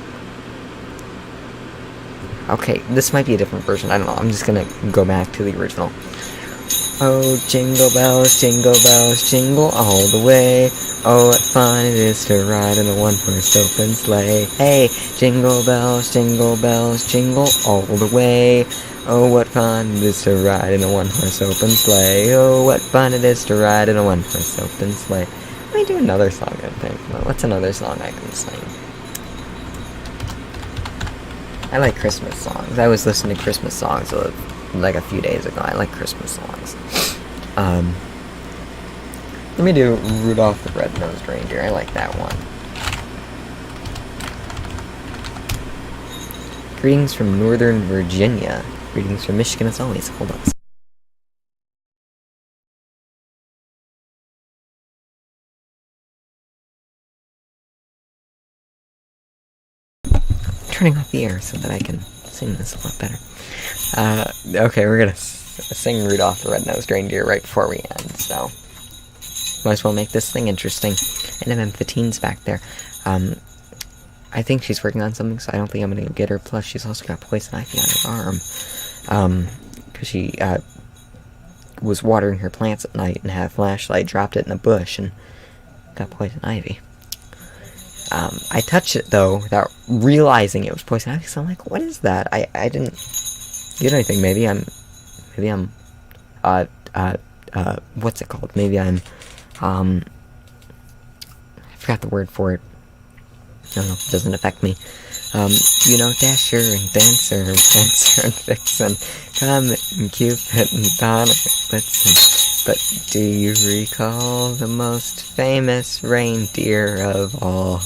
Okay, this might be a different version. I don't know. I'm just gonna go back to the original. Oh, jingle bells, jingle all the way. Oh, what fun it is to ride in a one-horse open sleigh. Hey, jingle bells, jingle all the way. Oh, what fun it is to ride in a one-horse open sleigh. Oh, what fun it is to ride in a one-horse open sleigh. Let me do another song, I think. What's another song I can sing? I like Christmas songs. I was listening to Christmas songs like a few days ago. I like Christmas songs. Let me do Rudolph the Red-Nosed Reindeer. I like that one. Greetings from Northern Virginia. Greetings from Michigan as always. Hold on. Turning off the air so that I can sing this a lot better. Okay, we're gonna sing Rudolph the Red-Nosed Reindeer right before we end, so might as well make this thing interesting. And M15's back there. I think she's working on something, so I don't think I'm gonna get her. Plus, she's also got poison ivy on her arm. Because she, was watering her plants at night and had a flashlight, dropped it in a bush, and got poison ivy. I touched it, though, without realizing it was poison ivy, so I'm like, what is that? I didn't get anything. Maybe I'm, what's it called? Maybe I'm, I forgot the word for it. I don't know, it doesn't affect me. Dasher and Dancer and Prancer and Vixen, Comet and Cupid and Donner and Blitzen. But do you recall the most famous reindeer of all?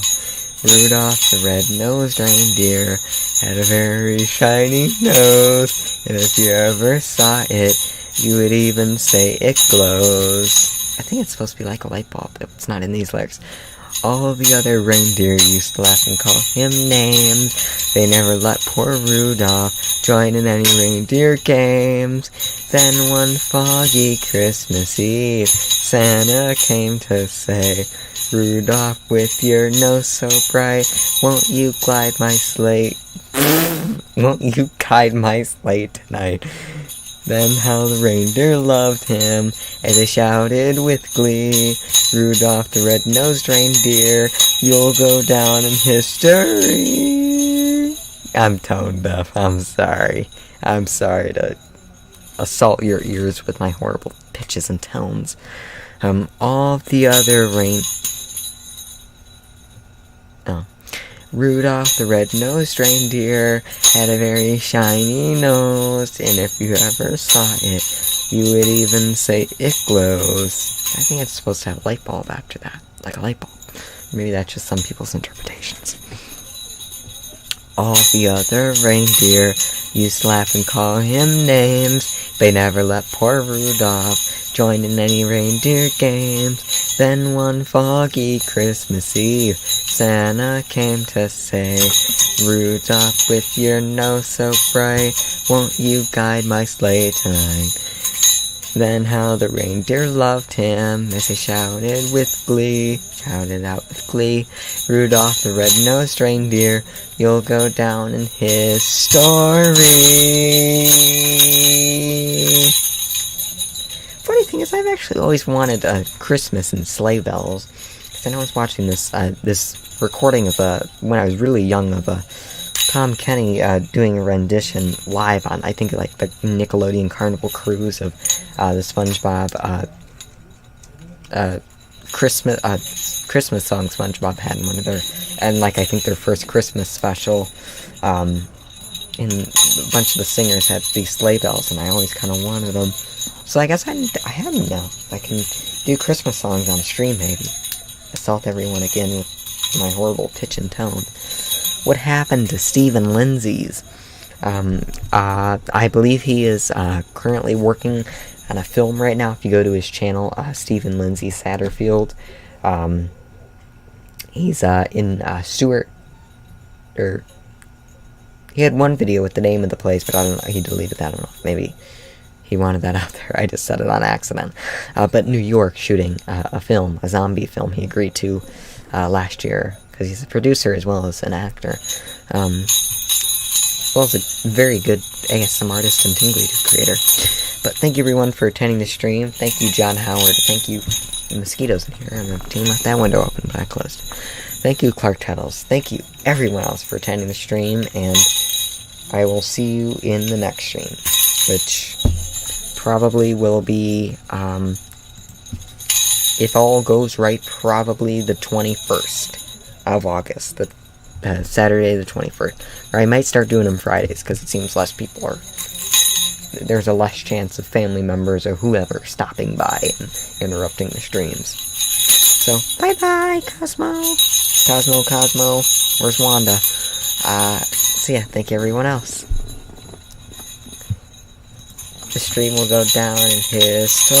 Rudolph the Red-Nosed Reindeer had a very shiny nose, and if you ever saw it, you would even say it glows. I think it's supposed to be like a light bulb, but it's not in these lyrics. All the other reindeer used to laugh and call him names. They never let poor Rudolph join in any reindeer games. Then one foggy Christmas Eve, Santa came to say, Rudolph, with your nose so bright, won't you glide my sleigh? Won't you guide my sleigh tonight? Then how the reindeer loved him, as they shouted with glee, Rudolph the Red-Nosed Reindeer, you'll go down in history. I'm tone deaf, I'm sorry. I'm sorry to assault your ears with my horrible pitches and tones. All the other Rudolph the Red-Nosed Reindeer had a very shiny nose, and if you ever saw it, you would even say it glows. I think it's supposed to have a light bulb after that, like a light bulb. Maybe that's just some people's interpretations. All the other reindeer used to laugh and call him names. They never let poor Rudolph join in any reindeer games. Then one foggy Christmas Eve, Santa came to say, Rudolph, with your nose so bright, won't you guide my sleigh tonight? Then how the reindeer loved him, as they shouted out with glee, Rudolph the Red-Nosed Reindeer, you'll go down in history. Funny thing is, I've actually always wanted Christmas and sleigh bells. Because I know I was watching this recording of when I was really young of Tom Kenny doing a rendition live on, I think, like the Nickelodeon Carnival Cruise of the SpongeBob Christmas song SpongeBob had in one of their, and like I think their first Christmas special. And a bunch of the singers had these sleigh bells, and I always kind of wanted them. So I guess I have them now. I can do Christmas songs on stream, maybe. Assault everyone again with my horrible pitch and tone. What happened to Stephen Lindsay's? I believe he is currently working on a film right now. If you go to his channel, Stephen Lindsay Satterfield, he's in Stewart, or he had one video with the name of the place, but I don't know, he deleted that. I don't know, maybe he wanted that out there. I just said it on accident. But New York shooting a zombie film he agreed to last year, because he's a producer as well as an actor. As well as a very good ASM artist and Tingly creator. But thank you everyone for attending the stream. Thank you, John Howard. Thank you mosquitoes in here, and the team left that window open, but I closed. Thank you, Clark Tuttles. Thank you, everyone else, for attending the stream, and I will see you in the next stream, which probably will be, if all goes right, probably the 21st of August, the Saturday the 21st. Or I might start doing them Fridays, because it seems less people are... There's a less chance of family members or whoever stopping by and interrupting the streams. So, bye-bye, Cosmo! Cosmo, where's Wanda? So yeah, thank you everyone else. The stream will go down in history.